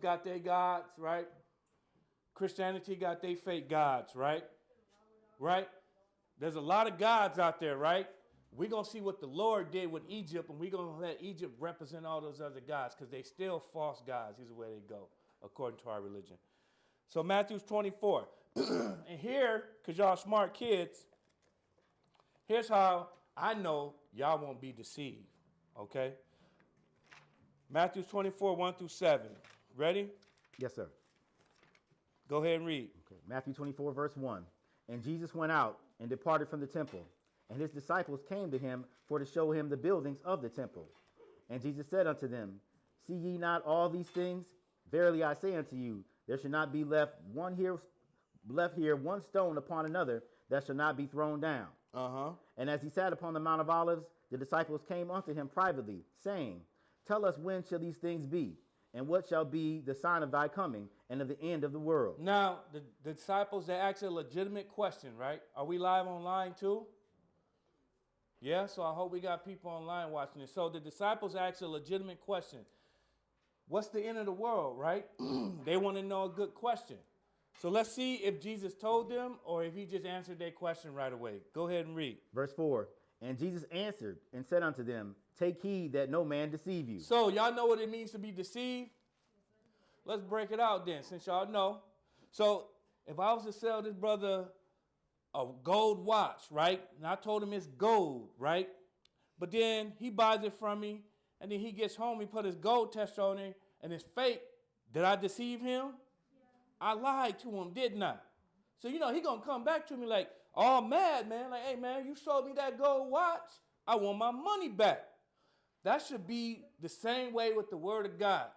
got their gods, right? Christianity got their fake gods, right? Right? There's a lot of gods out there, right? We're going to see what the Lord did with Egypt, and we're going to let Egypt represent all those other gods because they still false gods. Here's where they go, according to our religion. So Matthew 24. And here, because y'all smart kids, here's how I know y'all won't be deceived, okay? Matthew 24, 1 through 7. Ready? Yes, sir. Go ahead and read. Okay. Matthew 24, verse 1. And Jesus went out and departed from the temple, and his disciples came to him for to show him the buildings of the temple. And Jesus said unto them, See ye not all these things? Verily I say unto you, there shall not be left here one stone upon another that shall not be thrown down. And as he sat upon the Mount of Olives, the disciples came unto him privately, saying, Tell us when shall these things be? And what shall be the sign of thy coming and of the end of the world? Now, the disciples, they asked a legitimate question, right? Are we live online too? Yeah, so I hope we got people online watching this. So the disciples asked a legitimate question. What's the end of the world, right? They want to know a good question. So let's see if Jesus told them or if he just answered their question right away. Go ahead and read. Verse 4. And Jesus answered and said unto them, Take heed that no man deceive you. So y'all know what it means to be deceived? Let's break it out then, since y'all know. So if I was to sell this brother a gold watch, right? And I told him it's gold, right? But then he buys it from me, and then he gets home, he put his gold tester on it, and it's fake. Did I deceive him? Yeah. I lied to him, didn't I? So, he going to come back to me like, all mad, man. Like, hey, man, you sold me that gold watch. I want my money back. That should be the same way with the word of God.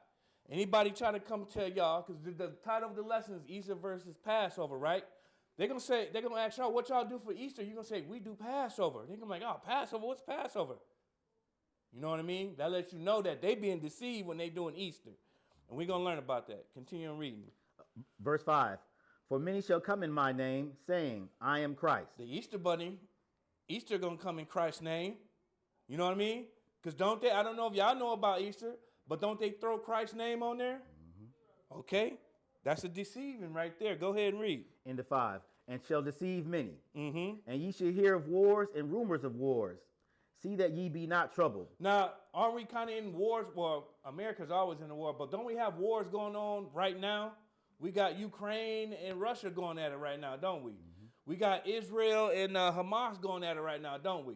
Anybody try to come tell y'all, because the title of the lesson is Easter versus Passover, right? They're going to ask y'all, what y'all do for Easter? You're going to say, we do Passover. They're going to be like, oh, Passover, what's Passover? You know what I mean? That lets you know that they being deceived when they doing Easter. And we're going to learn about that. Continue on reading. Verse 5. For many shall come in my name, saying, I am Christ. The Easter bunny, Easter going to come in Christ's name. You know what I mean? Because don't they, I don't know if y'all know about Easter, but don't they throw Christ's name on there? Mm-hmm. Okay. That's a deceiving right there. Go ahead and read. Into 5. And shall deceive many. Mm-hmm. And ye shall hear of wars and rumors of wars. See that ye be not troubled. Now, aren't we kind of in wars? Well, America's always in a war, but don't we have wars going on right now? We got Ukraine and Russia going at it right now, don't we? Mm-hmm. We got Israel and Hamas going at it right now, don't we?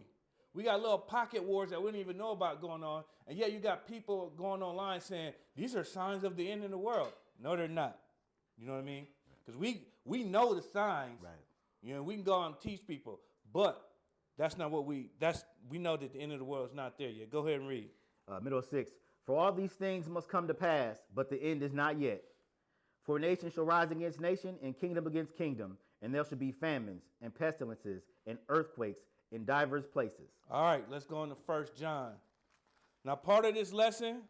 We got little pocket wars that we don't even know about going on. And yet you got people going online saying, these are signs of the end of the world. No, they're not. You know what I mean? Because we know the signs. Right. We can go out and teach people. But that's not what we know that the end of the world is not there yet. Go ahead and read. Middle 6. For all these things must come to pass, but the end is not yet. For nation shall rise against nation, and kingdom against kingdom, and there shall be famines, and pestilences, and earthquakes in divers places. All right, let's go into 1 John. Now, part of this lesson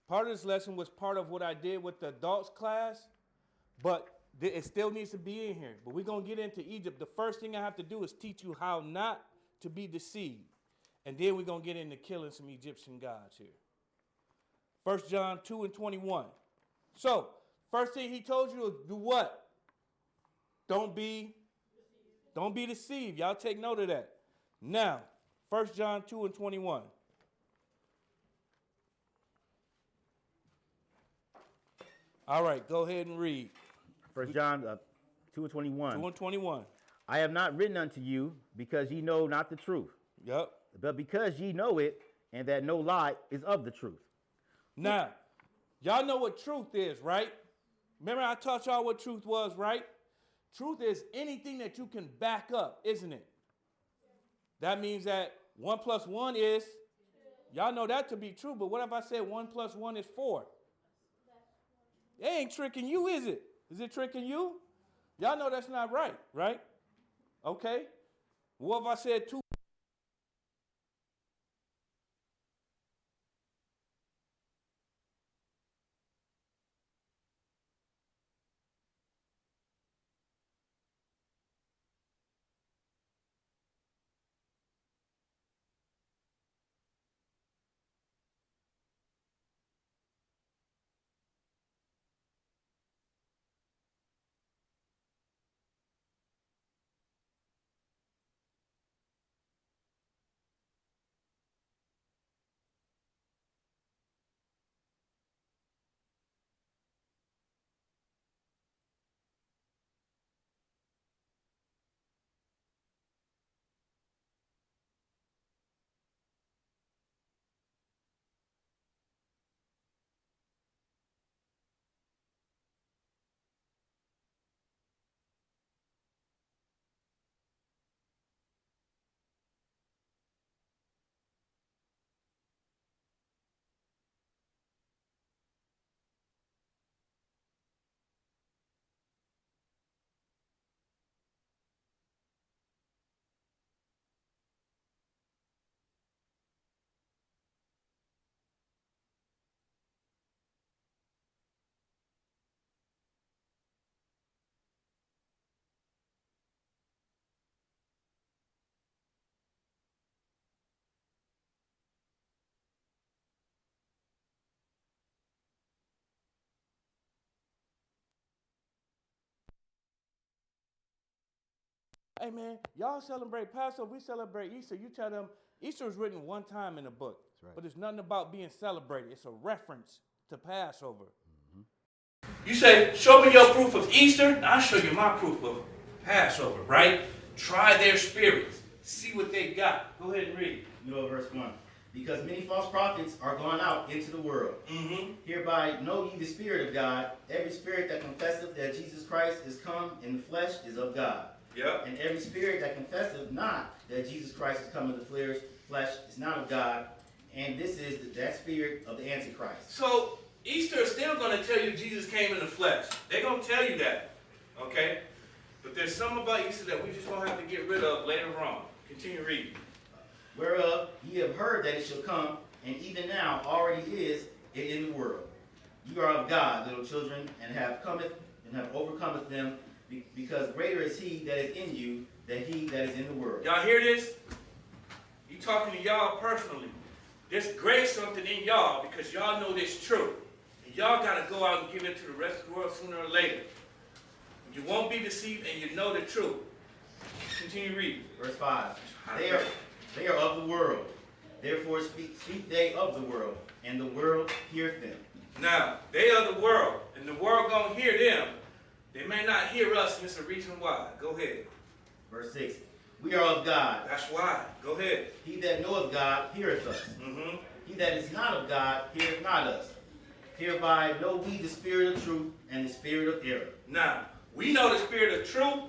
was part of what I did with the adults class, but it still needs to be in here. But we're going to get into Egypt. The first thing I have to do is teach you how not to be deceived. And then we're going to get into killing some Egyptian gods here. 1 John 2 and 21. So, first thing he told you to do what? Don't be deceived. Y'all take note of that. Now, 1 John 2 and 21. All right, go ahead and read. 1 John 2 and 21. 2 and 21. I have not written unto you because ye know not the truth. Yep. But because ye know it, and that no lie is of the truth. Now, y'all know what truth is, right? Remember I taught y'all what truth was, right? Truth is anything that you can back up, isn't it? That means that 1 plus 1 is, y'all know that to be true, but what if I said 1 plus 1 is 4? It ain't tricking you, is it? Is it tricking you? Y'all know that's not right, right? Okay. What if I said 2? hey man, y'all celebrate Passover, we celebrate Easter. You tell them Easter was written one time in the book, but it's nothing about being celebrated. It's a reference to Passover. You say, show me your proof of Easter, I'll show you my proof of Passover, right? Try their spirits. See what they got. Go ahead and read. Middle of verse 1. Because many false prophets are gone out into the world. Hereby know ye the Spirit of God. Every spirit that confesseth that Jesus Christ is come in the flesh is of God. Yep. And every spirit that confesseth not that Jesus Christ is come in the flesh is not of God. And this is that spirit of the Antichrist. So Easter is still going to tell you Jesus came in the flesh. They're going to tell you that. Okay? But there's something about Easter that we just going to have to get rid of later on. Continue reading. Whereof ye have heard that it shall come, and even now already is it in the world. You are of God, little children, and have overcometh them, because greater is he that is in you than he that is in the world. Y'all hear this? He talking to y'all personally. There's great something in y'all because y'all know this true. And y'all got to go out and give it to the rest of the world sooner or later. You won't be deceived and you know the truth. Continue reading. Verse 5. They are of the world. Therefore speak they of the world, and the world heareth them. Now, they are the world, and the world going to hear them. They may not hear us, and it's a reason why. Go ahead. Verse 6. We are of God. That's why. Go ahead. He that knoweth God heareth us. He that is not of God heareth not us. Hereby know we the spirit of truth and the spirit of error. Now, we know the spirit of truth,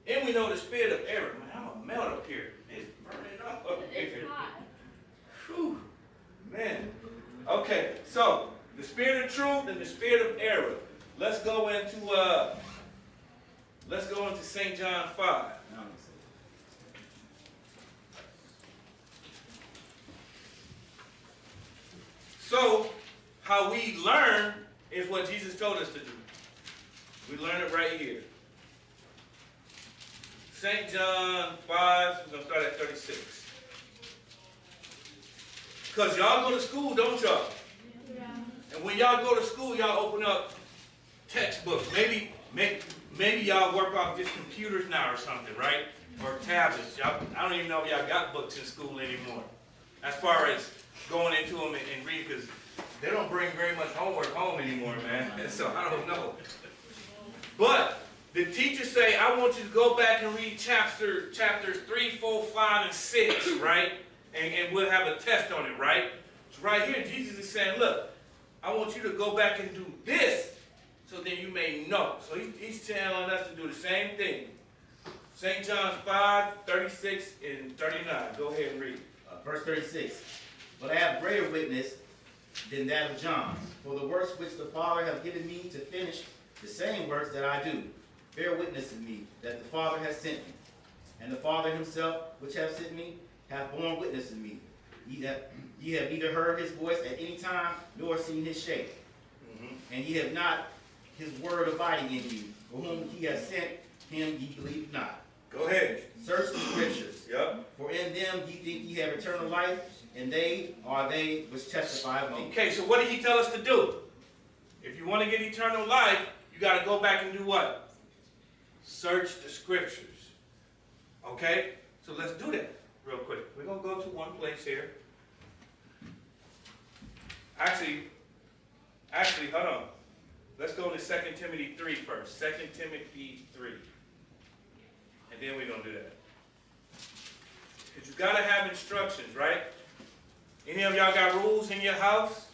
and we know the spirit of error. Man, I'm going to melt up here. It's burning up here. It's hot. Whew. Man. Okay, so the spirit of truth and the spirit of error. Let's go into St. John 5. So, how we learn is what Jesus told us to do. We learn it right here. St. John 5, we're going to start at 36. Because y'all go to school, don't y'all? Yeah. And when y'all go to school, y'all open up textbooks. Maybe y'all work off just computers now or something, right? Or tablets. I don't even know if y'all got books in school anymore. As far as going into them and reading, because they don't bring very much homework home anymore, man. So I don't know. But the teachers say, I want you to go back and read chapters 3, 4, 5, and 6, right? And we'll have a test on it, right? So right here, Jesus is saying, look, I want you to go back and do this so then you may know. So he's telling us to do the same thing. St. John 5, 36, and 39. Go ahead and read. Verse 36. But I have greater witness than that of John. For the works which the Father hath given me to finish, the same works that I do, bear witness of me, that the Father has sent me. And the Father himself, which hath sent me, hath borne witness of me. Ye have neither heard his voice at any time, nor seen his shape. And ye have not his word abiding in you. For whom he hath sent, him ye believe not. Go ahead. Search the scriptures. Yep. For in them ye think ye have eternal life, and they are they which testify of me. Okay, so what did he tell us to do? If you want to get eternal life, you got to go back and do what? Search the scriptures. Okay? So let's do that real quick. We're going to go to one place here. Actually, hold on. Let's go to 2 Timothy 3 first. 2 Timothy 3. And then we're going to do that. Because you got to have instructions, right? Any of y'all got rules in your house?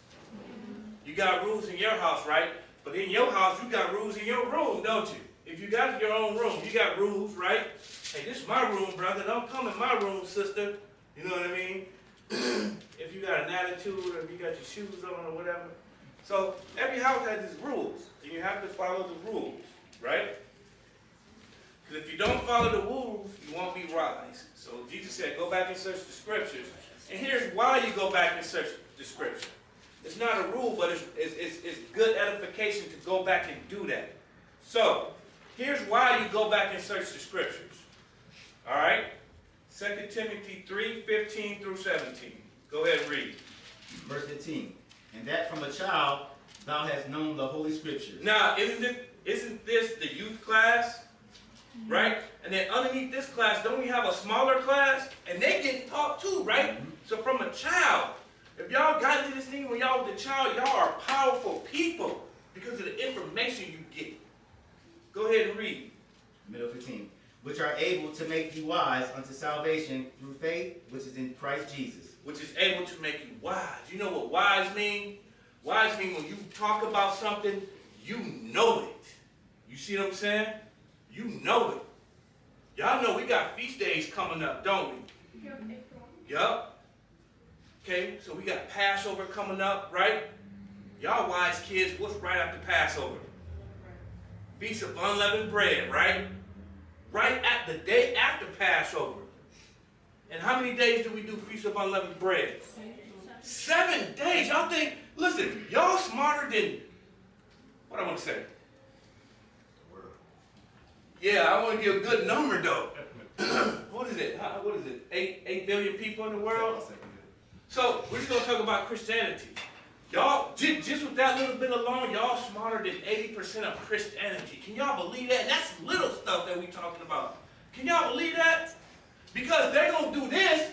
You got rules in your house, right? But in your house, you got rules in your room, don't you? If you got your own room, you got rules, right? Hey, this is my room, brother. Don't come in my room, sister. You know what I mean? If you got an attitude or if you got your shoes on or whatever. So every house has its rules, and you have to follow the rules, right? Because if you don't follow the rules, you won't be wise. So Jesus said, go back and search the scriptures. And here's why you go back and search the scripture. It's not a rule, but it's good edification to go back and do that. So here's why you go back and search the scriptures. All right? 2 Timothy 3, 15 through 17. Go ahead and read. Verse 15. And that from a child thou hast known the Holy Scriptures. Now, isn't this the youth class? Right? And then underneath this class, don't we have a smaller class? And they get taught too, right? So from a child, if y'all got into this thing when y'all was a child, y'all are powerful people because of the information you get. Go ahead and read. Middle 15. Which are able to make you wise unto salvation through faith, which is in Christ Jesus. Which is able to make you wise. You know what wise mean? Wise mean when you talk about something, you know it. You see what I'm saying? You know it. Y'all know we got feast days coming up, don't we? Yup. Okay, so we got Passover coming up, right? Y'all wise kids, what's right after Passover? Feast of unleavened bread, right? Right at the day after Passover. And how many days do we do Feast of Unleavened Bread? 7 days. Y'all think, listen, y'all smarter than, what I want to say? Yeah, I want to give a good number though. What is it? What is it? 8 billion people in the world? So we're just going to talk about Christianity. Y'all, just with that little bit alone, y'all smarter than 80% of Christianity. Can y'all believe that? That's little stuff that we're talking about. Can y'all believe that? Because they're going to do this,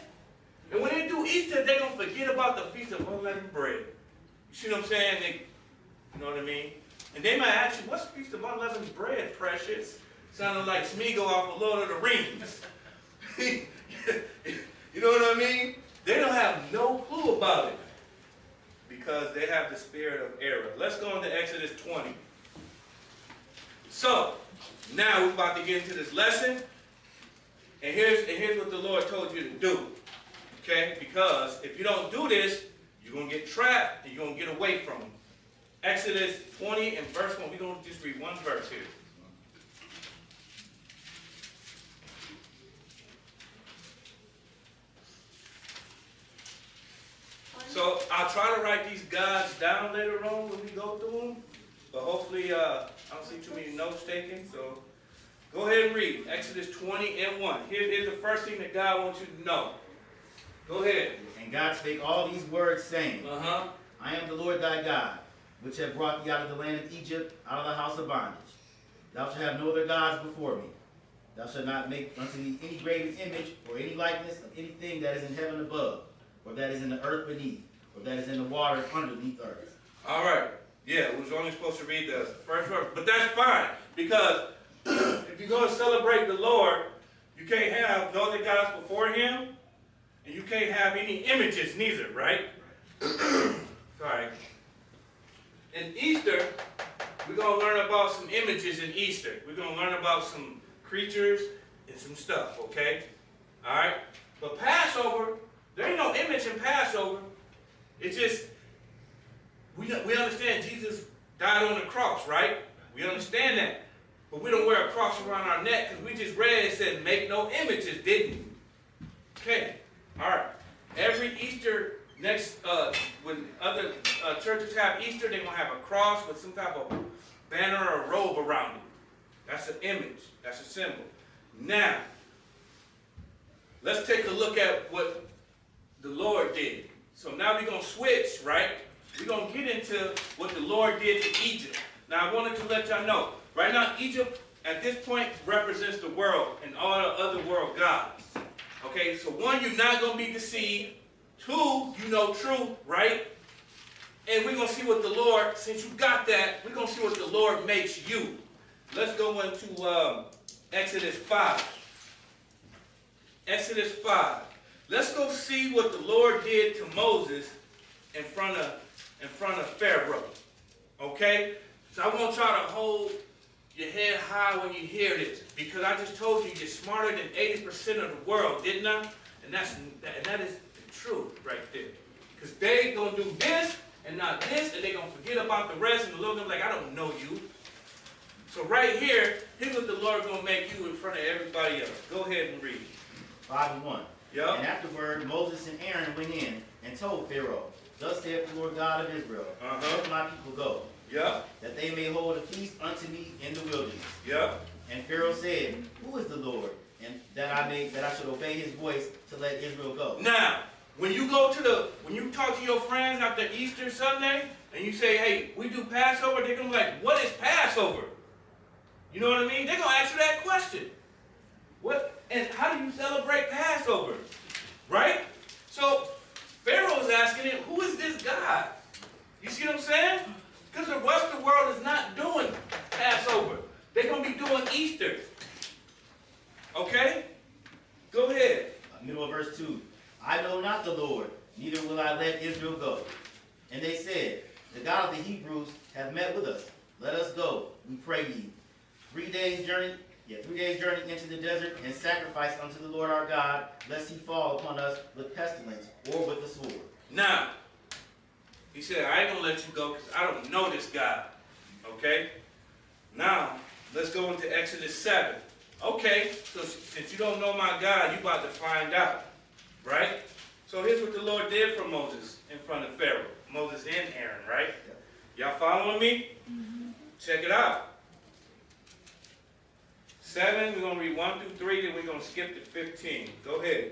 and when they do Easter, they're going to forget about the Feast of Unleavened Bread. You see what I'm saying? You know what I mean? And they might ask you, what's Feast of Unleavened Bread, precious? Sounding like Smeagol off of Lord of the Rings. You know what I mean? They don't have no clue about it because they have the spirit of error. Let's go into Exodus 20. So, now we're about to get into this lesson. And here's what the Lord told you to do. Okay? Because if you don't do this, you're going to get trapped and you're going to get away from Him. Exodus 20 and verse 1. We're going to just read one verse here. So I'll try to write these guides down later on when we go through them. But hopefully I don't see too many notes taken. So go ahead and read Exodus 20 and 1. Here's the first thing that God wants you to know. Go ahead. And God spake all these words, saying, I am the Lord thy God, which have brought thee out of the land of Egypt, out of the house of bondage. Thou shalt have no other gods before me. Thou shalt not make unto thee any graven image or any likeness of anything that is in heaven above, or that is in the earth beneath, or that is in the water underneath earth. All right. Yeah, we was only supposed to read the first verse, but that's fine, because if you're going to celebrate the Lord, you can't have no other gods before Him, and you can't have any images neither, right? Sorry. In Easter, we're going to learn about some images in Easter. We're going to learn about some creatures and some stuff, okay? All right? But Passover, there ain't no image in Passover. It's just, we understand Jesus died on the cross, right? We understand that. But we don't wear a cross around our neck because we just read it said, make no images, didn't we? Okay. All right. Every Easter, when other churches have Easter, they're going to have a cross with some type of banner or robe around it. That's an image. That's a symbol. Now, let's take a look at what the Lord did. So now we're going to switch, right? We're going to get into what the Lord did to Egypt. Now, I wanted to let y'all know. Right now, Egypt, at this point, represents the world and all the other world gods. Okay, so one, you're not going to be deceived. Two, you know truth, right? And we're going to see what the Lord, since you got that, we're going to see what the Lord makes you. Let's go into Exodus 5. Exodus 5. Let's go see what the Lord did to Moses in front of Pharaoh. Okay? So I want y'all to hold your head high when you hear this, because I just told you you're smarter than 80% of the world, didn't I? And that is the truth right there. Because they're going to do this and not this, and they're going to forget about the rest, and the Lord going to be like, I don't know you. So right here, here's what the Lord going to make you in front of everybody else. Go ahead and read. 5 and 1. Yep. And afterward Moses and Aaron went in and told Pharaoh, Thus saith the Lord God of Israel, Let my people go, that they may hold a feast unto me in the wilderness. And Pharaoh said, Who is the Lord? And that I should obey his voice to let Israel go. Now, when you talk to your friends after Easter Sunday, and you say, hey, we do Passover, they're going to be like, what is Passover? You know what I mean? They're going to ask you that question. What? And how do you celebrate Passover? Right? So Pharaoh is asking him, who is this God? You see what I'm saying? Because the Western world is not doing Passover. They're going to be doing Easter. Okay? Go ahead. Middle of verse 2. I know not the Lord, neither will I let Israel go. And they said, the God of the Hebrews have met with us. Let us go, we pray ye. 3 days journey into the desert, and sacrifice unto the Lord our God, lest he fall upon us with pestilence or with the sword. Now, he said, I ain't going to let you go because I don't know this God. Okay? Now, let's go into Exodus 7. Okay, so since you don't know my God, you about to find out. Right? So here's what the Lord did for Moses in front of Pharaoh. Moses and Aaron, right? Y'all following me? Check it out. 7, we're going to read 1 through 3, then we're going to skip to 15. Go ahead.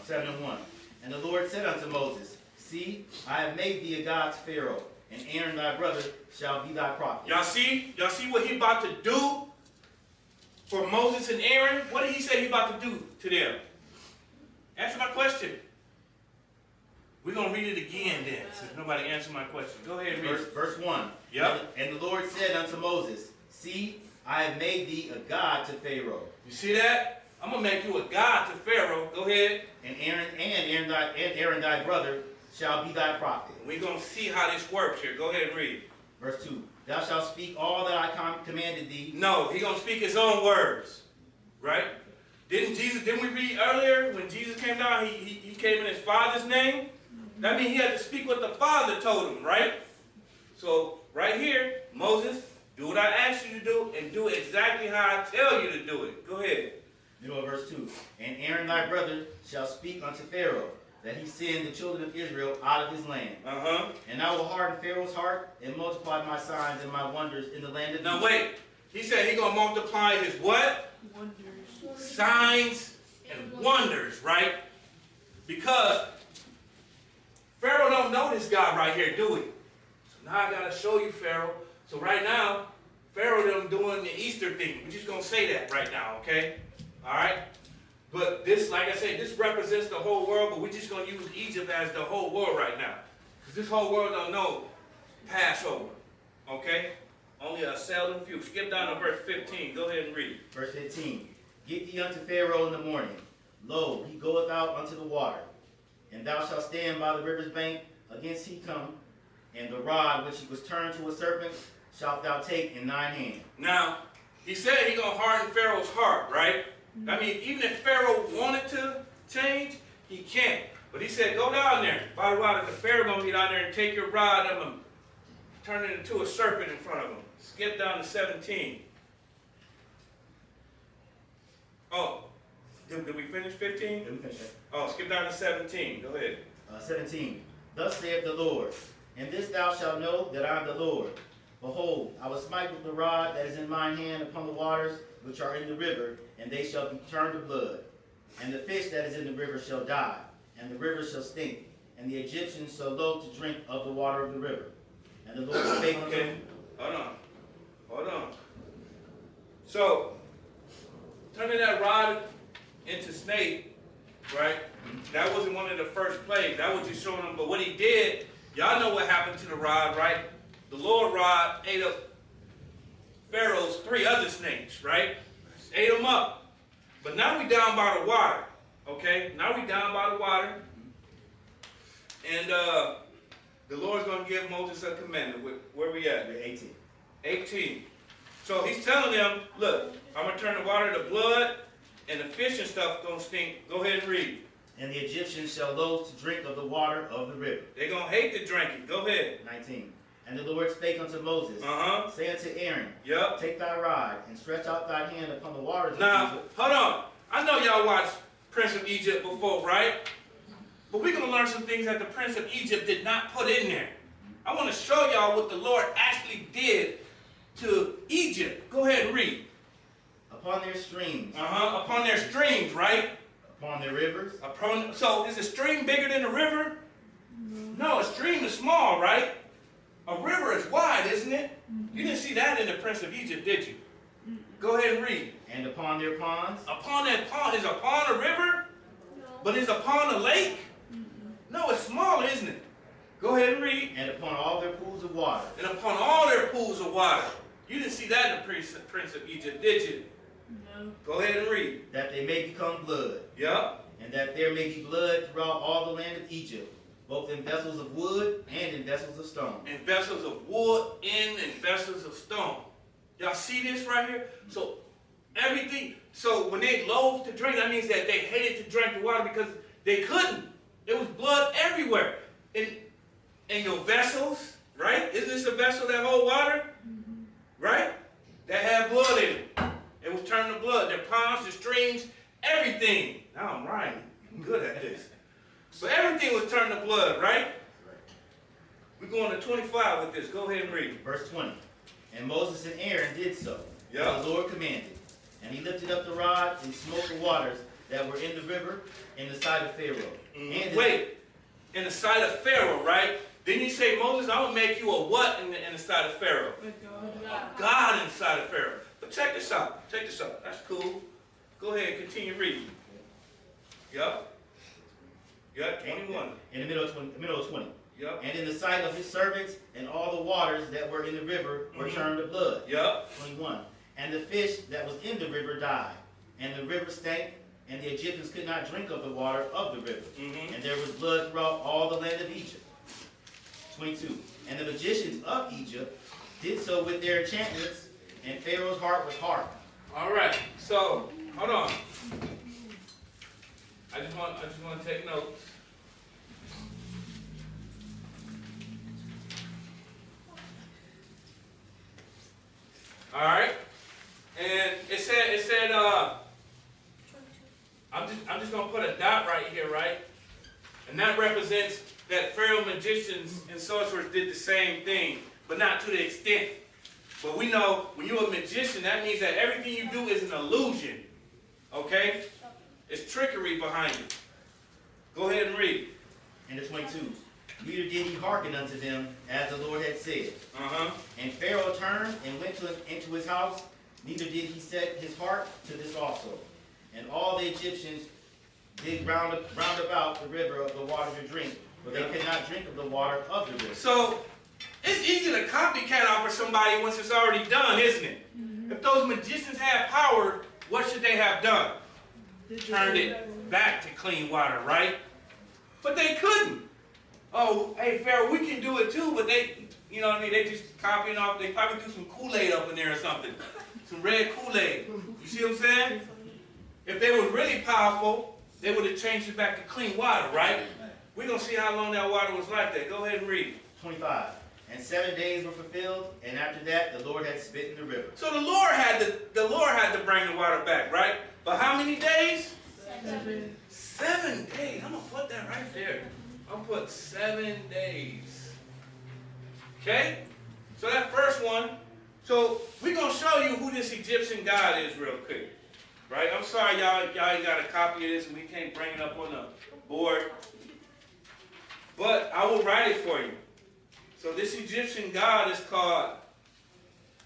7 and 1. And the Lord said unto Moses, see, I have made thee a god to Pharaoh, and Aaron thy brother shall be thy prophet. Y'all see? Y'all see what he about to do for Moses and Aaron? What did he say he about to do to them? Answer my question. We're going to read it again then, since nobody answered my question. Go ahead and read it. Verse 1. Yep. And the Lord said unto Moses, see, I have made thee a god to Pharaoh. You see that? I'm going to make you a god to Pharaoh. Go ahead. And Aaron thy brother shall be thy prophet. We're going to see how this works here. Go ahead and read. Verse 2. Thou shalt speak all that I commanded thee. No, he's going to speak his own words. Right? Didn't we read earlier when Jesus came down, he came in his Father's name? That means he had to speak what the Father told him, right? So, right here, Moses, do what I asked you to do and do exactly how I tell you to do it. Go ahead. Middle of verse 2. And Aaron thy brother shall speak unto Pharaoh, that he send the children of Israel out of his land. And I will harden Pharaoh's heart and multiply my signs and my wonders in the land of Now Egypt. wait. He said he's going to multiply his what? Wonders. Signs and wonders, right? Because Pharaoh don't know this God right here, do he? So now I got to show you Pharaoh. So right now, Pharaoh them doing the Easter thing. We're just going to say that right now, okay? All right? But this, like I said, this represents the whole world, but we're just going to use Egypt as the whole world right now. Because this whole world don't know Passover, okay? Only a seldom few. Skip down to verse 15. Go ahead and read. Verse 15. Get thee unto Pharaoh in the morning. Lo, he goeth out unto the water. And thou shalt stand by the river's bank against he come, and the rod which he was turned to a serpent shalt thou take in thine hand. Now, he said he's going to harden Pharaoh's heart, right? I mean, even if Pharaoh wanted to change, he can't. But he said, go down there by the water, because Pharaoh going to be down there and take your rod and turn it into a serpent in front of him. Skip down to 17. Oh, did we finish 15? Did we finish that? Oh, skip down to 17. Go ahead. 17. Thus saith the Lord, and this thou shalt know that I am the Lord. Behold, I will smite with the rod that is in mine hand upon the waters which are in the river, and they shall be turned to blood. And the fish that is in the river shall die, and the river shall stink, and the Egyptians shall loathe to drink of the water of the river. And the Lord spake unto Okay, him. hold on. So, turning that rod into snake, right? That wasn't one of the first plagues. That was just showing him. But what he did, y'all know what happened to the rod, right? The Lord rod ate up Pharaoh's 3 other snakes, right? Ate them up. But now we down by the water, okay? Now we down by the water. And the Lord's going to give Moses a commandment. Where we at? 18. 18. So he's telling them, look, I'm going to turn the water to blood, and the fish and stuff going to stink. Go ahead and read. And the Egyptians shall loathe to drink of the water of the river. They're going to hate to drink it. Go ahead. 19. And the Lord spake unto Moses, say unto Aaron, Yep. take thy rod, and stretch out thy hand upon the waters Now, of Egypt. hold on. I know y'all watched Prince of Egypt before, right? But we're going to learn some things that the Prince of Egypt did not put in there. I want to show y'all what the Lord actually did to Egypt. Go ahead and read. Upon their streams. Upon their streams, right? Upon their rivers. So is a stream bigger than a river? No, a stream is small, right? A river is wide, isn't it? You didn't see that in the Prince of Egypt, did you? Go ahead and read. And upon their ponds. Upon that pond, is a pond a river? No. But is a pond a lake? No, it's smaller, isn't it? Go ahead and read. And upon all their pools of water. And upon all their pools of water. You didn't see that in the Prince of Egypt, did you? No. Go ahead and read. That they may become blood. Yep. And that there may be blood throughout all the land of Egypt, both in vessels of wood and in vessels of stone. In vessels of wood and vessels of stone. Y'all see this right here? So everything, so when they loathed to drink, that means that they hated to drink the water because they couldn't. There was blood everywhere. In your vessels, right? Isn't this a vessel that hold water? Right? That had blood in it. It was turned to blood. Their ponds, their streams, everything. Now I'm rhyming. I'm good at this. So everything was turned to blood, right? We're going to 25 with this. Go ahead and read. Verse 20. And Moses and Aaron did so. Yep. As the Lord commanded. And he lifted up the rod and smote the waters that were in the river in the sight of Pharaoh. And wait, in the sight of Pharaoh, right? Didn't he say, Moses, I'm going to make you a what in the sight of Pharaoh? A God in the sight of Pharaoh. But check this out. Check this out. That's cool. Go ahead and continue reading. Yep. Yep, 21. In the middle of 20. Yep. And in the sight of his servants, and all the waters that were in the river were turned to blood. Yep. 21. And the fish that was in the river died, and the river stank, and the Egyptians could not drink of the water of the river. And there was blood throughout all the land of Egypt. 22. And the magicians of Egypt did so with their enchantments, and Pharaoh's heart was hardened. All right. So, hold on. I just want to take notes. All right. And it said I'm just gonna put a dot right here, right? And that represents that Pharaoh magicians and sorcerers did the same thing, but not to the extent. But we know when you're a magician, that means that everything you do is an illusion. Okay? It's trickery behind it. Go ahead and read. And the 22. Neither did he hearken unto them as the Lord had said. And Pharaoh turned and went into his house, neither did he set his heart to this also. And all the Egyptians did round about the river of the water to drink, but they could not drink of the water of the river. So, it's easy to copycat off of somebody once it's already done, isn't it? If those magicians had power, what should they have done? Turned it back to clean water, right? But they couldn't. Oh, hey, Pharaoh, we can do it too, but they, you know what I mean, they just copying off. They probably do some Kool-Aid up in there or something. Some red Kool-Aid. You see what I'm saying? If they were really powerful, they would have changed it back to clean water, right? We're going to see how long that water was like that. Go ahead and read. 25. And 7 days were fulfilled, and after that the Lord had spit in the river. So the Lord had to bring the water back, right? But how many days? 7 days. I'm going to put that right there. I'm going to put 7 days. Okay? So that first one. So we're going to show you who this Egyptian God is real quick. Right? I'm sorry y'all ain't got a copy of this and we can't bring it up on the board. But I will write it for you. So this Egyptian God is called,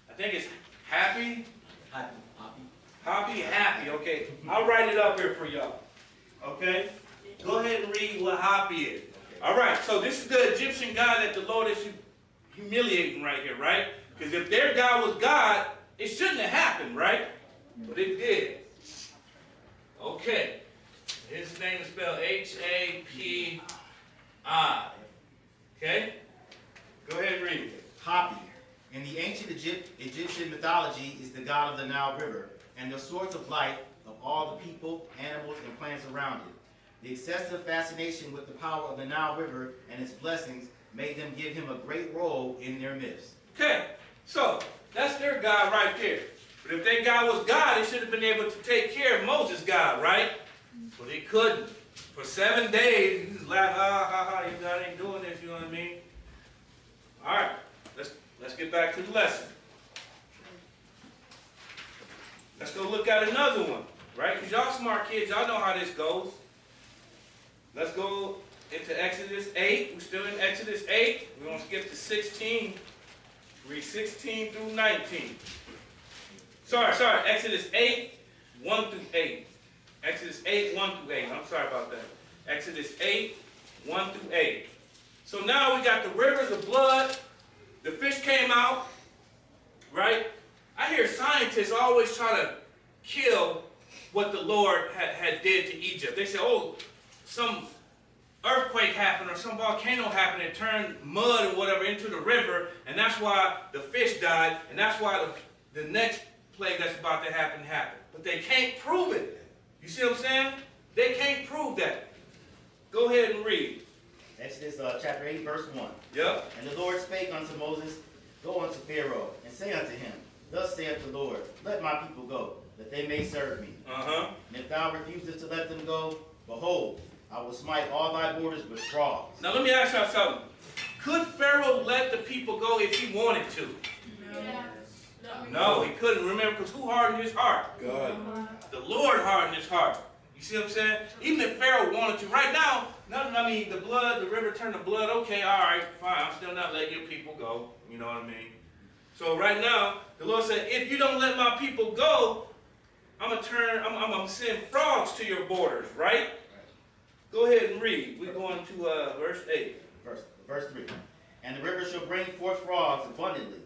I think it's Happy. Happy. Okay. I'll write it up here for y'all. Okay? Go ahead and read what Happy is. All right. So this is the Egyptian God that the Lord is humiliating right here, right? Because if their God was God, it shouldn't have happened, right? But it did. Okay. His name is spelled Hapi. Okay? Go ahead and read it. Hapi. In the ancient Egyptian mythology is the god of the Nile River and the source of life of all the people, animals, and plants around it. The excessive fascination with the power of the Nile River and its blessings made them give him a great role in their myths. Okay, so that's their God right there. But if their God was God, they should have been able to take care of Moses' God, right? But they couldn't. For 7 days, he just laughed, your God ain't doing this, you know what I mean? All right, let's get back to the lesson. Let's go look at another one, right? Because y'all smart kids, y'all know how this goes. Let's go into Exodus 8. We're still in Exodus 8. We're going to skip to 16. Read 16 through 19. Exodus 8, 1 through 8. Exodus 8, 1 through 8. I'm sorry about that. Exodus 8, 1 through 8. So now we got the rivers of blood. The fish came out, right? I hear scientists always try to kill what the Lord had did to Egypt. They say, oh, some earthquake happened or some volcano happened and turned mud or whatever into the river, and that's why the fish died, and that's why the next plague that's about to happen happened. But they can't prove it. You see what I'm saying? They can't prove that. Go ahead and read. Exodus chapter 8, verse 1. Yep. And the Lord spake unto Moses, Go unto Pharaoh, and say unto him, Thus saith the Lord, Let my people go, that they may serve me. Uh-huh. And if thou refusest to let them go, behold, I will smite all thy borders with frogs. Now let me ask y'all something. Could Pharaoh let the people go if he wanted to? No, he couldn't. Remember, because who hardened his heart? God. The Lord hardened his heart. You see what I'm saying? Even if Pharaoh wanted to, right now, the blood, the river turned to blood. Okay, all right, fine. I'm still not letting your people go. You know what I mean? So right now, the Lord said, if you don't let my people go, I'm gonna send frogs to your borders, right? Go ahead and read. We're going to verse 8. Verse 3. And the river shall bring forth frogs abundantly,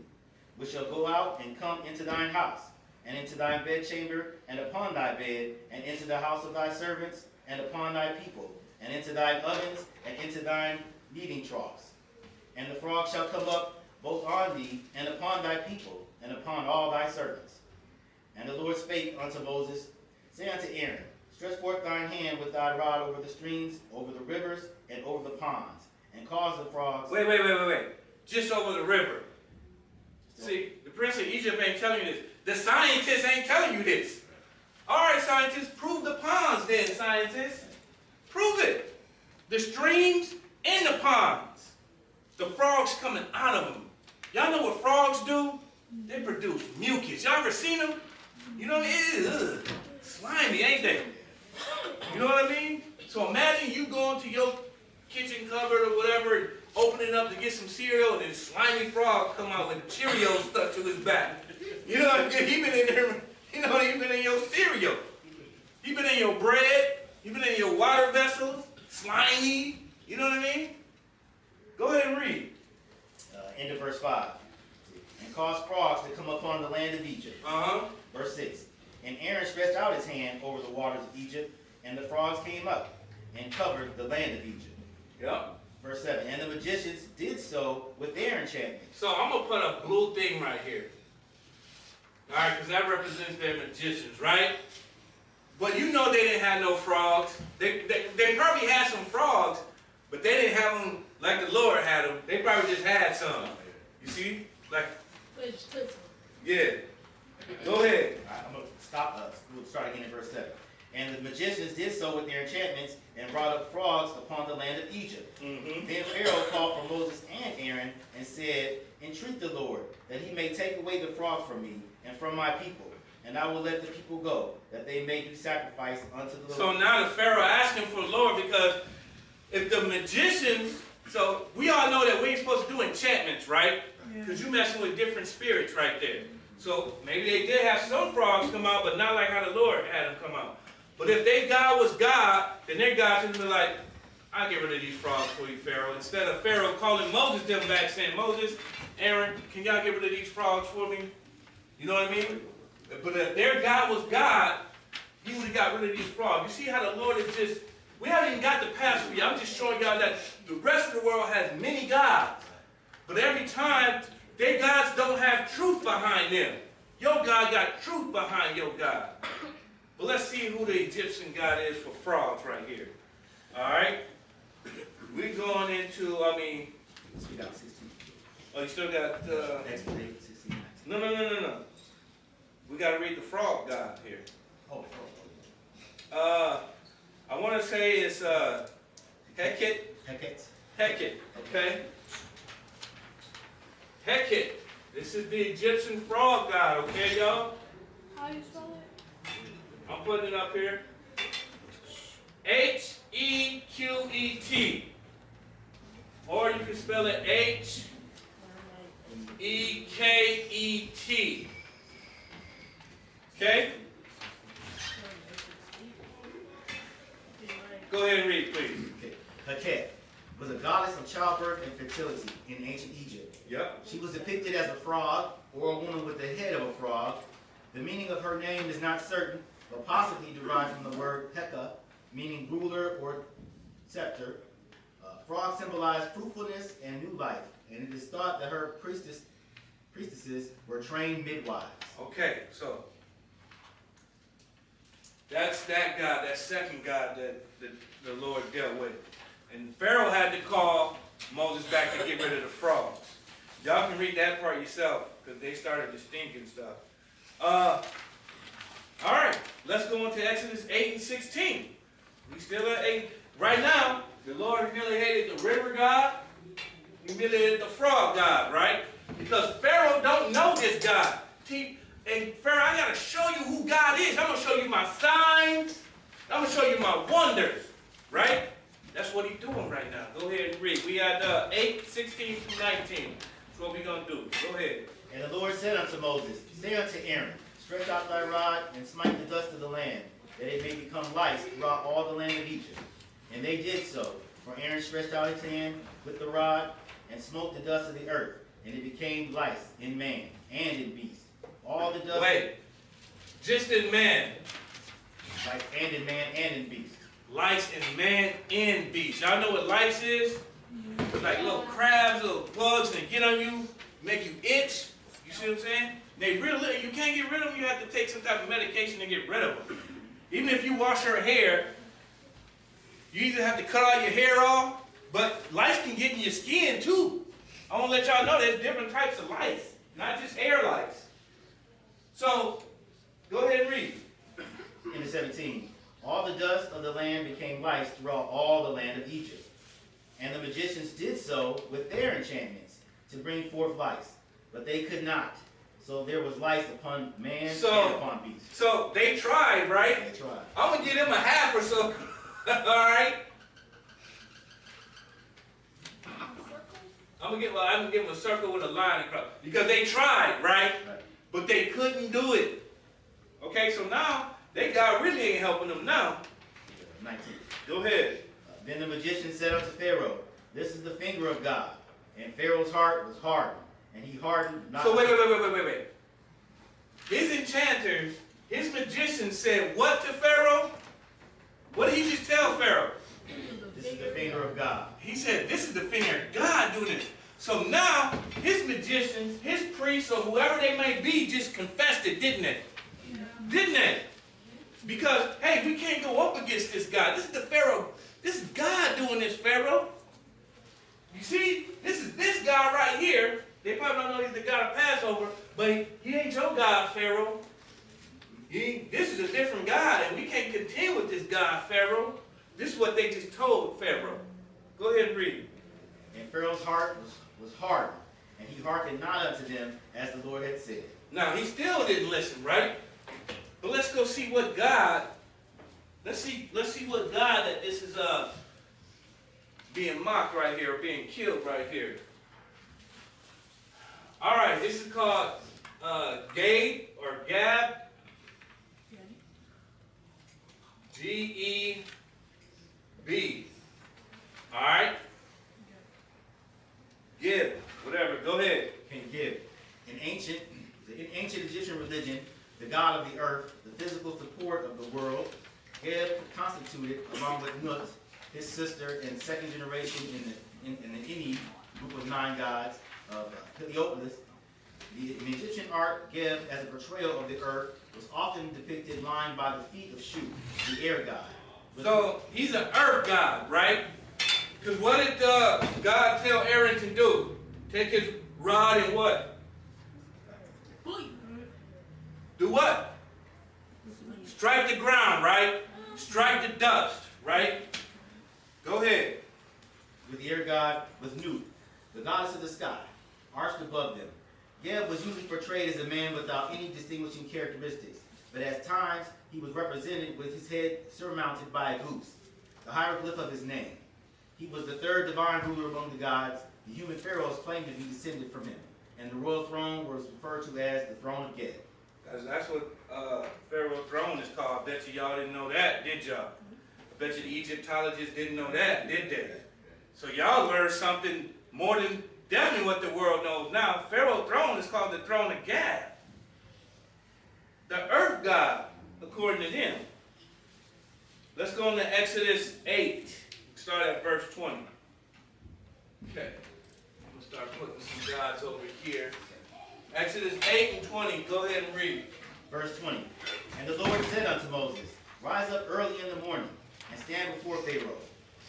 which shall go out and come into thine house, and into thine bedchamber, and upon thy bed, and into the house of thy servants, and upon thy people, and into thine ovens, and into thine kneading troughs. And the frogs shall come up both on thee, and upon thy people, and upon all thy servants. And the Lord spake unto Moses, Say unto Aaron, Stretch forth thine hand with thy rod over the streams, over the rivers, and over the ponds, and cause the frogs... Wait. Just over the river. See, the prince of Egypt ain't telling you this. The scientists ain't telling you this. All right, scientists, prove the ponds then, scientists. Prove it. The streams and the ponds. The frogs coming out of them. Y'all know what frogs do? They produce mucus. Y'all ever seen them? You know, slimy, ain't they? You know what I mean? So imagine you going to your kitchen cupboard or whatever, open it up to get some cereal, and then slimy frog come out with Cheerios stuck to his back. You know what I mean? He been in there, you know, he been in your cereal. He been in your bread. He been in your water vessels. Slimy. You know what I mean? Go ahead and read. End of verse 5. And caused frogs to come upon the land of Egypt. Uh-huh. Verse 6. And Aaron stretched out his hand over the waters of Egypt, and the frogs came up and covered the land of Egypt. Yep. Verse 7. And the magicians did so with their enchantments. So I'm going to put a blue thing right here. All right, because that represents their magicians, right? But you know they didn't have no frogs. They probably had some frogs, but they didn't have them like the Lord had them. They probably just had some. You see? Like, yeah. Go ahead. I'm going to stop. We'll start again in verse 7. And the magicians did so with their enchantments and brought up frogs upon the land of Egypt. Mm-hmm. Then Pharaoh called for Moses and Aaron and said, Entreat the Lord, that he may take away the frog from me and from my people, and I will let the people go, that they may do sacrifice unto the Lord. So now the Pharaoh asking for the Lord, because if the magicians, so we all know that we ain't supposed to do enchantments, right? Because you're messing with different spirits right there. So maybe they did have some frogs come out, but not like how the Lord had them come out. But if their God was God, then their God should be like, I'll get rid of these frogs for you, Pharaoh. Instead of Pharaoh calling Moses them back saying, Moses, Aaron, can y'all get rid of these frogs for me? You know what I mean? But if their God was God, he would have got rid of these frogs. You see how the Lord is just, we haven't even got the Passover yet. I'm just showing y'all that the rest of the world has many gods. But every time, their gods don't have truth behind them. Your God got truth behind your God. But let's see who the Egyptian God is for frogs right here. All right? We're going into, We got 16. oh, you still got, Next page, 16. no. We got to read the frog God here. I want to say it's Heket. Heket. Okay? Heket. This is the Egyptian frog god, okay, y'all? How do you spell it? I'm putting it up here. Hequet. Or you can spell it Heket. The meaning of her name is not certain, but possibly derived from the word pekah, meaning ruler or scepter. Frogs symbolize fruitfulness and new life, and it is thought that her priestesses were trained midwives. Okay, so that's that God, that second God that the Lord dealt with. And Pharaoh had to call Moses back to get rid of the frogs. Y'all can read that part yourself, because they started to stink and stuff. All right, let's go into Exodus 8 and 16. We still at 8. Right now, the Lord humiliated the river god, humiliated the frog god, right? Because Pharaoh don't know this God. And Pharaoh, I got to show you who God is. I'm going to show you my signs. I'm going to show you my wonders, right? That's what he's doing right now. Go ahead and read. We at 8, 16 through 19. That's what we're going to do. Go ahead. And the Lord said unto Moses, say unto Aaron, stretch out thy rod and smite the dust of the land, that it may become lice throughout all the land of Egypt. And they did so. For Aaron stretched out his hand with the rod and smote the dust of the earth, and it became lice in man and in beast. All the dust. Wait. Just in man. Lice and in man and in beast. Lice in man and beast. Y'all know what lice is? It's like little crabs, little bugs, and they get on you, make you itch. You see what I'm saying? They really, you can't get rid of them. You have to take some type of medication to get rid of them. Even if you wash your hair, you either have to cut all your hair off, but lice can get in your skin too. I want to let y'all know there's different types of lice, not just hair lice. So, go ahead and read. In the 17, all the dust of the land became lice throughout all the land of Egypt. And the magicians did so with their enchantments to bring forth lice, but they could not. So there was lice upon man and upon beast. So they tried, right? They tried. I'm going to give them a half or so. All right? I'm going to give them a circle with a line across. Because they tried, right? But they couldn't do it. Okay, so now, God really ain't helping them now. 19. Go ahead. Then the magician said unto Pharaoh, this is the finger of God. And Pharaoh's heart was hardened, and he hardened not. So wait. His enchanters, his magician said what to Pharaoh? What did he just tell Pharaoh? This is the finger of God. He said, this is the finger of God doing this. So now, his magicians, his priests, or whoever they may be, just confessed it, didn't they? Yeah. Didn't they? Because, hey, we can't go up against this God. This is the Pharaoh. This is God doing this, Pharaoh. You see, this is this God right here. They probably don't know he's the God of Passover, but he ain't your God, Pharaoh. This is a different God, and we can't contend with this God, Pharaoh. This is what they just told Pharaoh. Go ahead and read. And Pharaoh's heart was hardened, and he hearkened not unto them as the Lord had said. Now, he still didn't listen, right? But let's go see what God, let's see what God that this is being mocked right here, or being killed right here. All right, this is called Gabe or Gab. G-E-B. All right? Gib, whatever, go ahead. Can give. In ancient Egyptian religion, the god of the earth, the physical support of the world, Geb constituted, along with Nut, his sister and second generation in the Ennead group of 9 gods of Heliopolis. In Egyptian art, Geb, as a portrayal of the earth, was often depicted lying by the feet of Shu, the air god. So he's an earth god, right? Because what did God tell Aaron to do? Take his rod and what? Do what? Strike the ground, right? Strike the dust, right? Go ahead. With the air god was Nut, the goddess of the sky, arched above them. Geb was usually portrayed as a man without any distinguishing characteristics, but at times he was represented with his head surmounted by a goose, the hieroglyph of his name. He was the third divine ruler among the gods. The human pharaohs claimed to be descended from him, and the royal throne was referred to as the throne of Geb. That's what Pharaoh's throne is called. I bet you y'all didn't know that, did y'all? I bet you the Egyptologists didn't know that, did they? So y'all learned something more than definitely what the world knows now. Pharaoh's throne is called the throne of Geb. Exodus 8. Start at verse 20. Okay. I'm going to start putting some gods over here. Exodus 8 and 20. Go ahead and read. Verse 20. And the Lord said unto Moses, Rise up early in the morning, and stand before Pharaoh.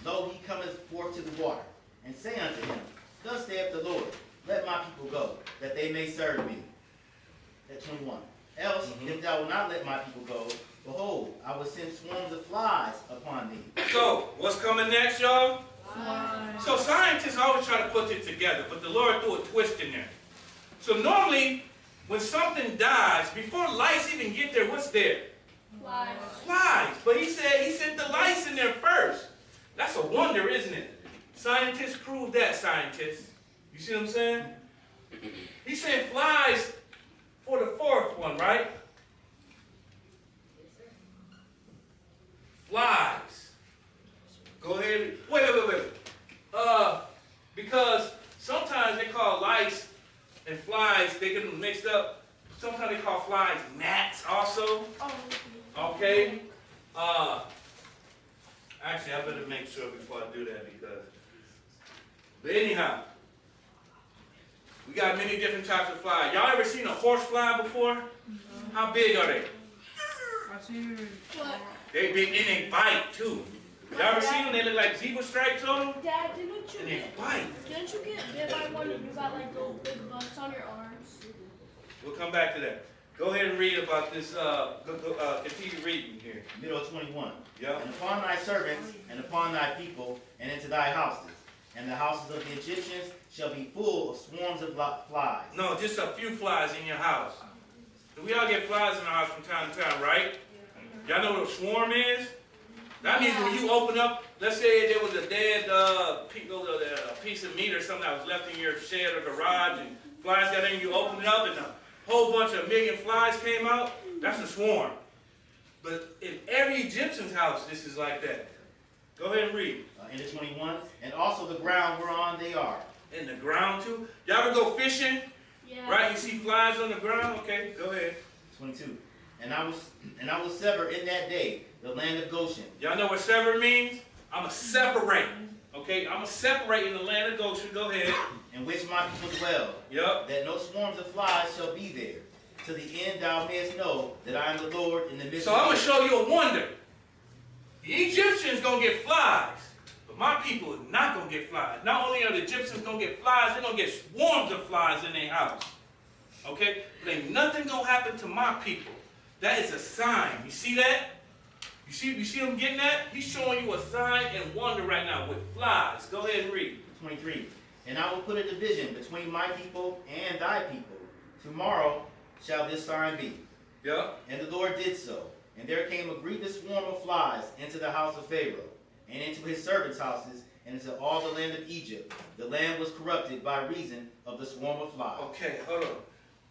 Lo, he cometh forth to the water. And say unto him, Thus saith the Lord, Let my people go, that they may serve me. At 21. Else, if thou wilt not let my people go, behold, I will send swarms of flies upon thee. So, what's coming next, y'all? Flies. So scientists always try to put it together, but the Lord threw a twist in there. So normally, when something dies, before lice even get there, what's there? Flies. Flies. But he said he sent the lice in there first. That's a wonder, isn't it? Scientists prove that, scientists. You see what I'm saying? He sent flies for the fourth one, right? Flies. Go ahead. Wait. Because sometimes they call lice and flies, they get them mixed up. Sometimes they call flies gnats also. Okay? Actually, I better make sure before I do that because. But anyhow, we got many different types of flies. Y'all ever seen a horse fly before? How big are they? What? They big and they bite too. Y'all ever seen them? They look like zebra stripes on them, Dad, didn't and you they bite. get by one and you got like those big bumps on your arms? We'll come back to that. Go ahead and read about this. Continue reading here. Middle of 21. Yeah. And upon thy servants, and upon thy people, and into thy houses, and the houses of the Egyptians shall be full of swarms of flies. No, just a few flies in your house. We all get flies in our house from time to time, right? Y'all know what a swarm is? That means when you open up, let's say there was a dead piece of meat or something that was left in your shed or garage, and flies got in, you open it up, and a whole bunch of million flies came out. That's a swarm. But in every Egyptian's house, this is like that. Go ahead and read. Into 21. And also the ground whereon they are. In the ground too. Y'all ever go fishing? Yeah. Right? You see flies on the ground? Okay, go ahead. 22. And I will sever in that day the land of Goshen. Y'all know what sever means? I'm going to separate. Okay? I'm going to separate in the land of Goshen. Go ahead. In which my people dwell. Yep. That no swarms of flies shall be there. To the end thou mayest know that I am the Lord in the midst So of I'm going to show you a wonder. The Egyptians going to get flies. But my people are not going to get flies. Not only are the Egyptians going to get flies, they're going to get swarms of flies in their house. Okay? But ain't nothing going to happen to my people. That is a sign. You see that? You see him getting that? He's showing you a sign and wonder right now with flies. Go ahead and read. 23. And I will put a division between my people and thy people. Tomorrow shall this sign be. Yeah. And the Lord did so. And there came a grievous swarm of flies into the house of Pharaoh, and into his servants' houses, and into all the land of Egypt. The land was corrupted by reason of the swarm of flies. Okay, hold on.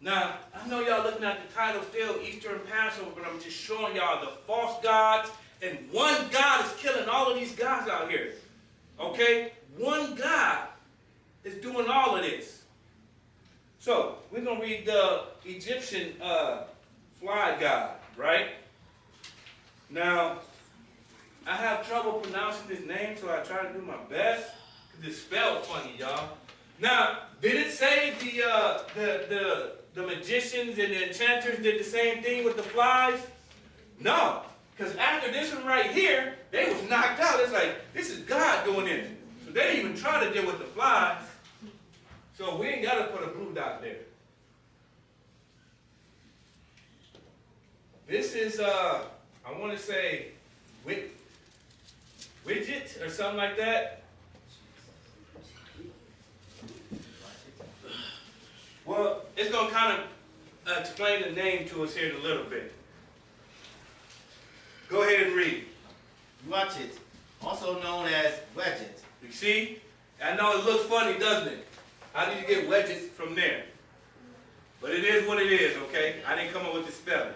Now, I know y'all looking at the title still, Easter and Passover, but I'm just showing y'all the false gods, and one God is killing all of these gods out here. Okay? One God is doing all of this. So, we're going to read the Egyptian fly god, right? Now, I have trouble pronouncing this name, so I try to do my best. It's spelled funny, y'all. Now, did it say the magicians and the enchanters did the same thing with the flies? No. Because after this one right here, they was knocked out. It's like, this is God doing this. So they didn't even try to deal with the flies. So we ain't got to put a blue dot there. This is, I want to say, widget or something like that. Well, it's going to kind of explain the name to us here in a little bit. Go ahead and read. Watch it, also known as wedget. You see? I know it looks funny, doesn't it? How did you get wedges from there? But it is what it is, okay? I didn't come up with the spelling.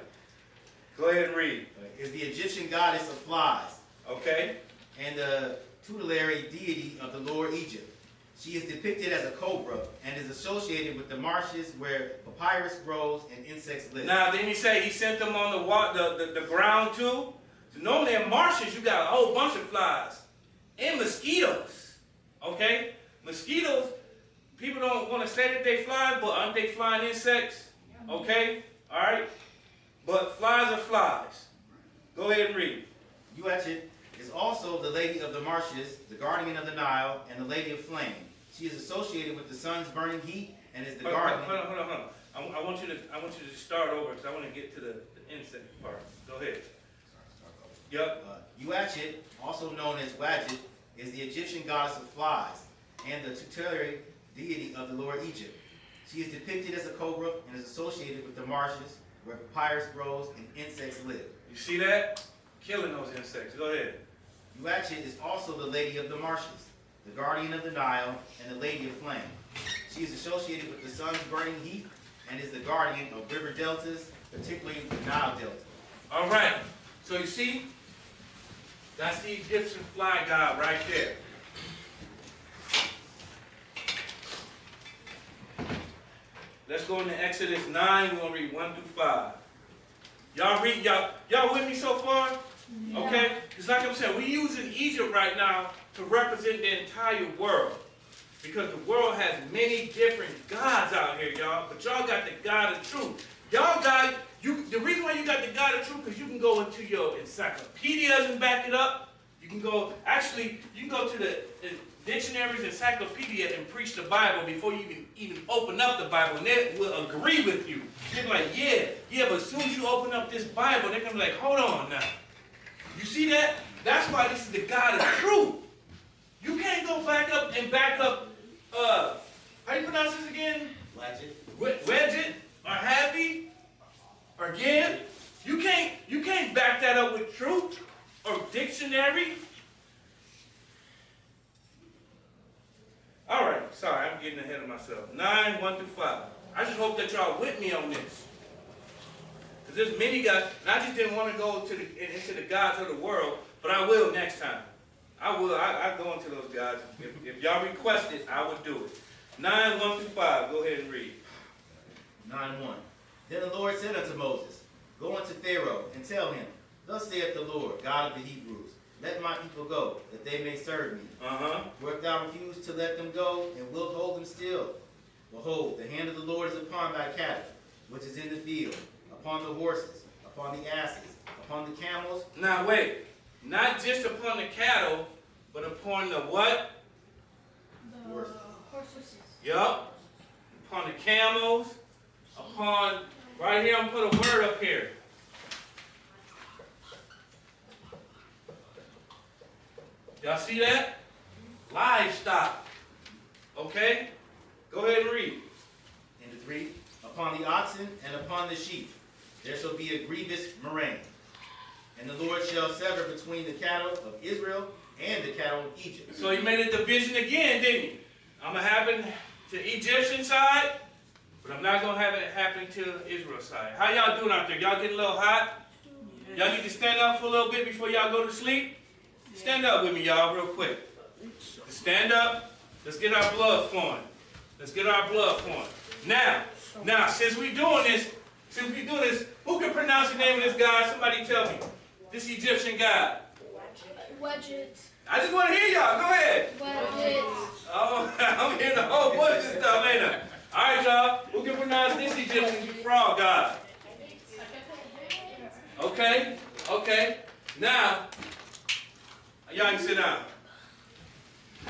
Go ahead and read. Is the Egyptian goddess of flies, Okay? and the tutelary deity of the Lord Egypt. She is depicted as a cobra and is associated with the marshes where papyrus grows and insects live. Now, didn't he say he sent them on the ground too? Normally in marshes, you got a whole bunch of flies and mosquitoes. Okay? Mosquitoes, people don't want to say that they fly, but aren't they flying insects? Okay? All right? But flies are flies. Go ahead and read. Uatchit is also the lady of the marshes, the guardian of the Nile, and the lady of flame. She is associated with the sun's burning heat and is the guardian. Hold on. I want you to start over because I want to get to the insect part. Go ahead. Yep. Uatchit, also known as Wadjet, is the Egyptian goddess of flies and the tutelary deity of the Lord Egypt. She is depicted as a cobra and is associated with the marshes where papyrus grows and insects live. You see that? Killing those insects. Go ahead. Uatchit is also the lady of the marshes, the guardian of the Nile, and the lady of flame. She is associated with the sun's burning heat and is the guardian of river deltas, particularly the Nile Delta. All right. So you see, that's the Egyptian fly god right there. Let's go into Exodus 9. We're going to read 1 through 5. Y'all with me so far? Yeah. Okay? Because like I'm saying, we're using Egypt right now to represent the entire world. Because the world has many different gods out here, y'all. But y'all got the God of truth. Y'all got, the reason why you got the God of truth, because you can go into your encyclopedias and back it up. You can go to the dictionaries, encyclopedia, and preach the Bible before you even open up the Bible, and they will agree with you. They're like, yeah, but as soon as you open up this Bible, they're going to be like, hold on now. You see that? That's why this is the God of truth. You can't go back up, how do you pronounce this again? Wedget, or happy, or again. You can't back that up with truth, or dictionary. All right, sorry, I'm getting ahead of myself. 9, 1 through 5. I just hope that y'all with me on this. Because there's many guys, and I just didn't want to go into the gods of the world, but I will next time. I will. I go into those gods. If y'all request it, I would do it. 9, 1 through 5. Go ahead and read. 9:1. Then the Lord said unto Moses, Go unto Pharaoh, and tell him, Thus saith the Lord, God of the Hebrews, Let my people go, that they may serve me. For if thou refuse to let them go, and wilt hold them still, behold, the hand of the Lord is upon thy cattle, which is in the field, upon the horses, upon the asses, upon the camels. Now wait, not just upon the cattle, but upon the what? The horses. Yup. Upon the camels, upon, right here, I'm going to put a word up here. Y'all see that? Livestock. Okay? Go ahead and read. Into 3. Upon the oxen and upon the sheep there shall be a grievous murrain. And the Lord shall sever between the cattle of Israel and the cattle of Egypt. So he made a division again, didn't he? I'm going to have it to Egyptian side, but I'm not going to have it happen to Israel side. How y'all doing out there? Y'all getting a little hot? Y'all need to stand up for a little bit before y'all go to sleep? Stand up with me, y'all, real quick. Stand up. Let's get our blood flowing. Let's get our blood flowing. Now, since we doing this, who can pronounce the name of this guy? Somebody tell me. This Egyptian guy. Wedget. I just want to hear y'all. Go ahead. Wedget. Oh, I'm hearing a whole bunch of stuff, ain't I? All right, y'all. Who can pronounce this Egyptian frog god? Okay. Now, y'all can sit down.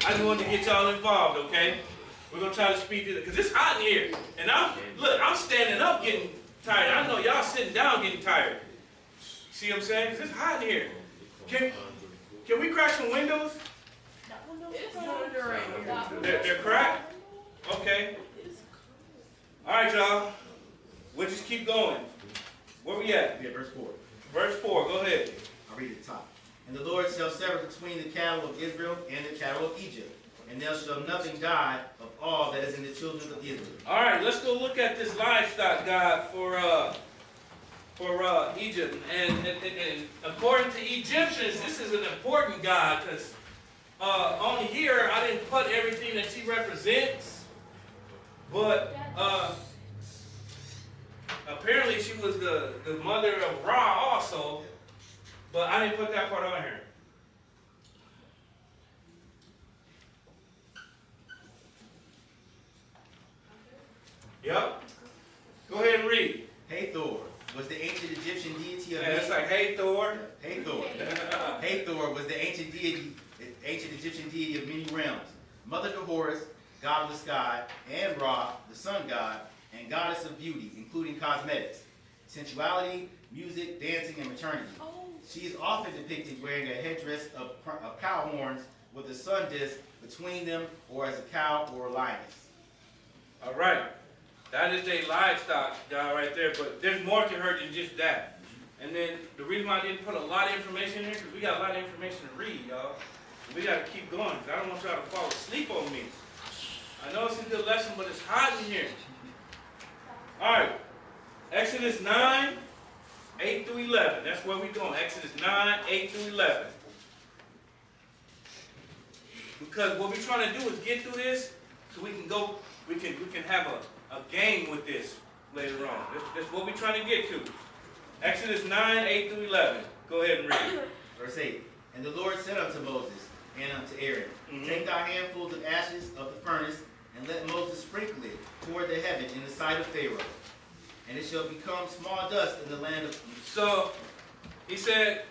I just wanted to get y'all involved, okay? We're going to try to speed through it. Because it's hot in here. And I'm standing up getting tired. I know y'all sitting down getting tired. See what I'm saying? Because it's hot in here. Can we crack some windows? They're cracked? Okay. All right, y'all. We'll just keep going. Where we at? Yeah, verse 4. Verse 4. Go ahead. I'll read the top. And the Lord shall sever between the cattle of Israel and the cattle of Egypt, and there shall nothing die of all that is in the children of Israel. All right, let's go look at this livestock god for Egypt. And according to Egyptians, this is an important god because on here I didn't put everything that she represents, but apparently she was the mother of Ra also. But I didn't put that part on here. Yep. Go ahead and read. Hathor was the ancient Egyptian deity of Yeah, it's like Hathor. Hathor. Hathor was the ancient Egyptian deity of many realms. Mother to Horus, god of the sky, and Ra, the sun god, and goddess of beauty, including cosmetics, sensuality, music, dancing, and maternity. She is often depicted wearing a headdress of cow horns with a sun disk between them, or as a cow or a lioness. All right. That is a livestock guy right there, but there's more to her than just that. And then the reason why I didn't put a lot of information in here, because we got a lot of information to read, y'all. We got to keep going, because I don't want y'all to fall asleep on me. I know it's a good lesson, but it's hot in here. All right. Exodus 9, 8 through 11. That's where we're going. Exodus 9, 8 through 11. Because what we're trying to do is get through this so we can go, we can have a game with this later on. That's what we're trying to get to. Exodus 9, 8 through 11. Go ahead and read. Verse 8. And the Lord said unto Moses and unto Aaron, Take thy handfuls of ashes of the furnace, and let Moses sprinkle it toward the heaven in the sight of Pharaoh. And it shall become small dust in the land of... So, he said,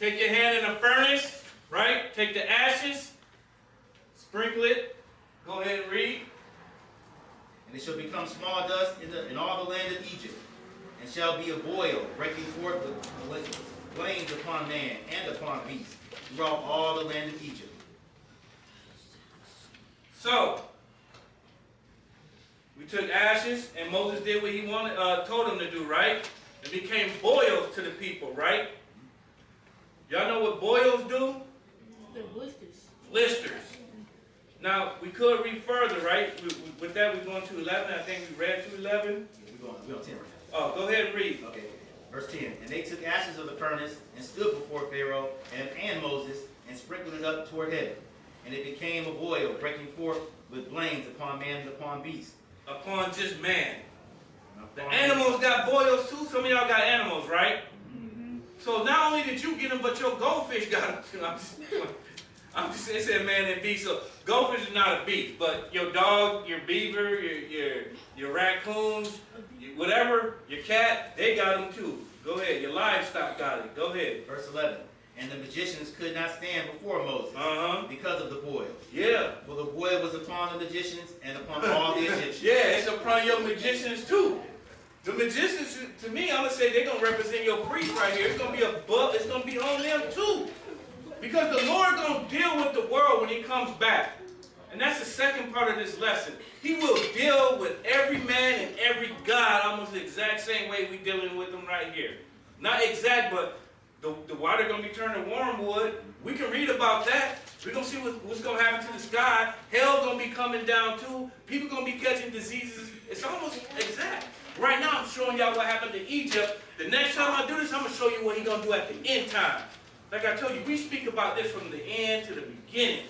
take your hand in a furnace, right? Take the ashes, sprinkle it. Go ahead and read. And it shall become small dust in all the land of Egypt, and shall be a boil, breaking forth with flames upon man and upon beast, throughout all the land of Egypt. So, we took ashes, and Moses did what he told him to do, right? It became boils to the people, right? Y'all know what boils do? They're blisters. Blisters. Now, we could read further, right? With that, we're going to 11. I think we read to 11. We're on 10 right now. Oh, go ahead and read. Okay, verse 10. And they took ashes of the furnace and stood before Pharaoh and Moses and sprinkled it up toward heaven. And it became a boil, breaking forth with flames upon man and upon beast. Upon just man. The animals got boils too. Some of y'all got animals, right? So not only did you get them, but your goldfish got them too. I'm just saying, it said man and beast. So goldfish is not a beast, but your dog, your beaver, your raccoons, whatever, your cat, they got them too. Go ahead. Your livestock got it. Go ahead. Verse 11. And the magicians could not stand before Moses because of the boil. Yeah. For the boil was upon the magicians and upon all the Egyptians. Yeah, it's upon your magicians too. The magicians, to me, I'm going to say they're going to represent your priest right here. It's going to be it's going to be on them too. Because the Lord going to deal with the world when he comes back. And that's the second part of this lesson. He will deal with every man and every God almost the exact same way we're dealing with them right here. Not exact, but the water going to be turned to wormwood. We can read about that. We're going to see what's going to happen to the sky. Hell's going to be coming down too. People going to be catching diseases. It's almost exact. Right now I'm showing y'all what happened to Egypt. The next time I do this, I'm going to show you what he's going to do at the end time. Like I told you, we speak about this from the end to the beginning.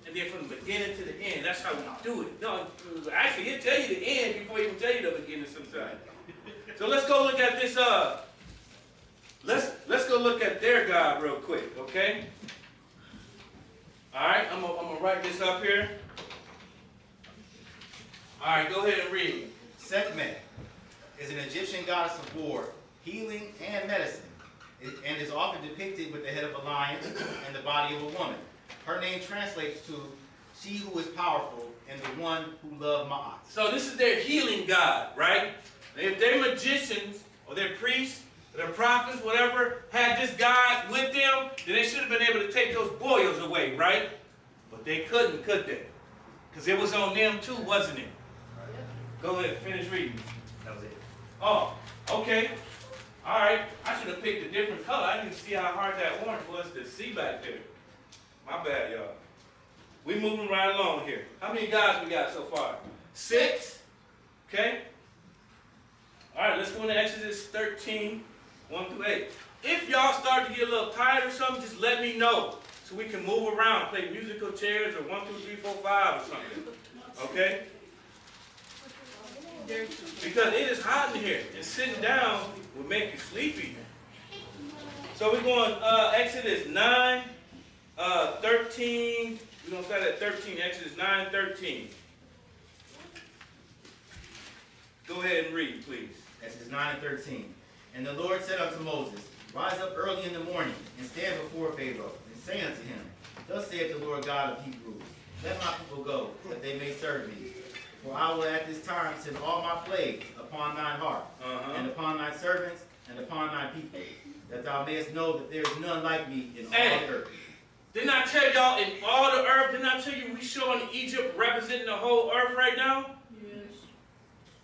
And then from the beginning to the end. That's how we do it. No, actually, he'll tell you the end before he will tell you the beginning sometimes. So let's go look at this. Let's go look at their God real quick, okay? All right, I'm gonna write this up here. All right, go ahead and read. Sekhmet is an Egyptian goddess of war, healing, and medicine, and is often depicted with the head of a lion and the body of a woman. Her name translates to she who is powerful and the one who loved Ma'at. So this is their healing God, right? If they're magicians or they're priests, or they're prophets, whatever, had this God with them, then they should have been able to take those boils away, right? But they couldn't, could they? Because it was on them too, wasn't it? Go ahead, finish reading. That was it. Oh, okay. All right. I should have picked a different color. I didn't see how hard that orange was to see back there. My bad, y'all. We moving right along here. How many guys we got so far? 6. Okay. All right, let's go into Exodus 13, 1 through 8. If y'all start to get a little tired or something, just let me know so we can move around, play musical chairs or 1, 2, 3, 4, 5 or something. Okay? Because it is hot in here, and sitting down will make you sleepy. So we're going Exodus 9, 13. We're going to start at 13. Exodus 9, 13. Go ahead and read, please. Exodus 9 and 13. And the Lord said unto Moses, Rise up early in the morning, and stand before Pharaoh, and say unto him, Thus saith the Lord God of Hebrews, Let my people go, that they may serve me. For I will at this time send all my plagues upon thine heart, and upon thy servants, and upon thy people, that thou mayest know that there is none like me in all the earth. Didn't I tell y'all in all the earth? Didn't I tell you we showing Egypt representing the whole earth right now? Yes.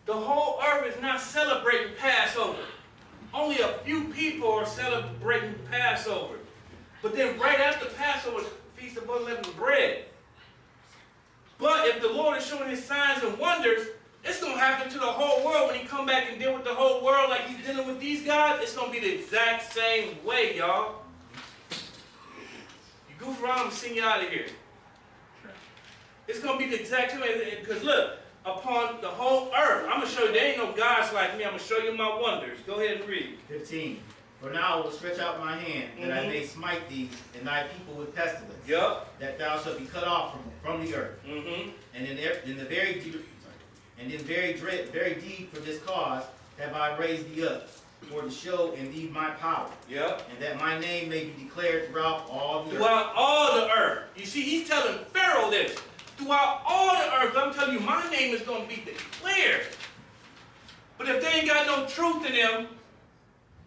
The whole earth is not celebrating Passover. Only a few people are celebrating Passover. But then right after Passover is Feast of Unleavened Bread. But if the Lord is showing his signs and wonders, it's going to happen to the whole world when he come back and deal with the whole world like he's dealing with these guys. It's going to be the exact same way, y'all. You goof around and send you out of here. It's going to be the exact same way. Because look, upon the whole earth, I'm going to show you there ain't no gods like me. I'm going to show you my wonders. Go ahead and read. 15. For now I will stretch out my hand, that I may smite thee and thy people with pestilence. Yup. That thou shalt be cut off from the earth. And in the very deed for this cause have I raised thee up, for to show in thee my power. Yep. And that my name may be declared throughout all the earth. Throughout all the earth. You see, he's telling Pharaoh this. Throughout all the earth, I'm telling you, my name is going to be declared. But if they ain't got no truth in them,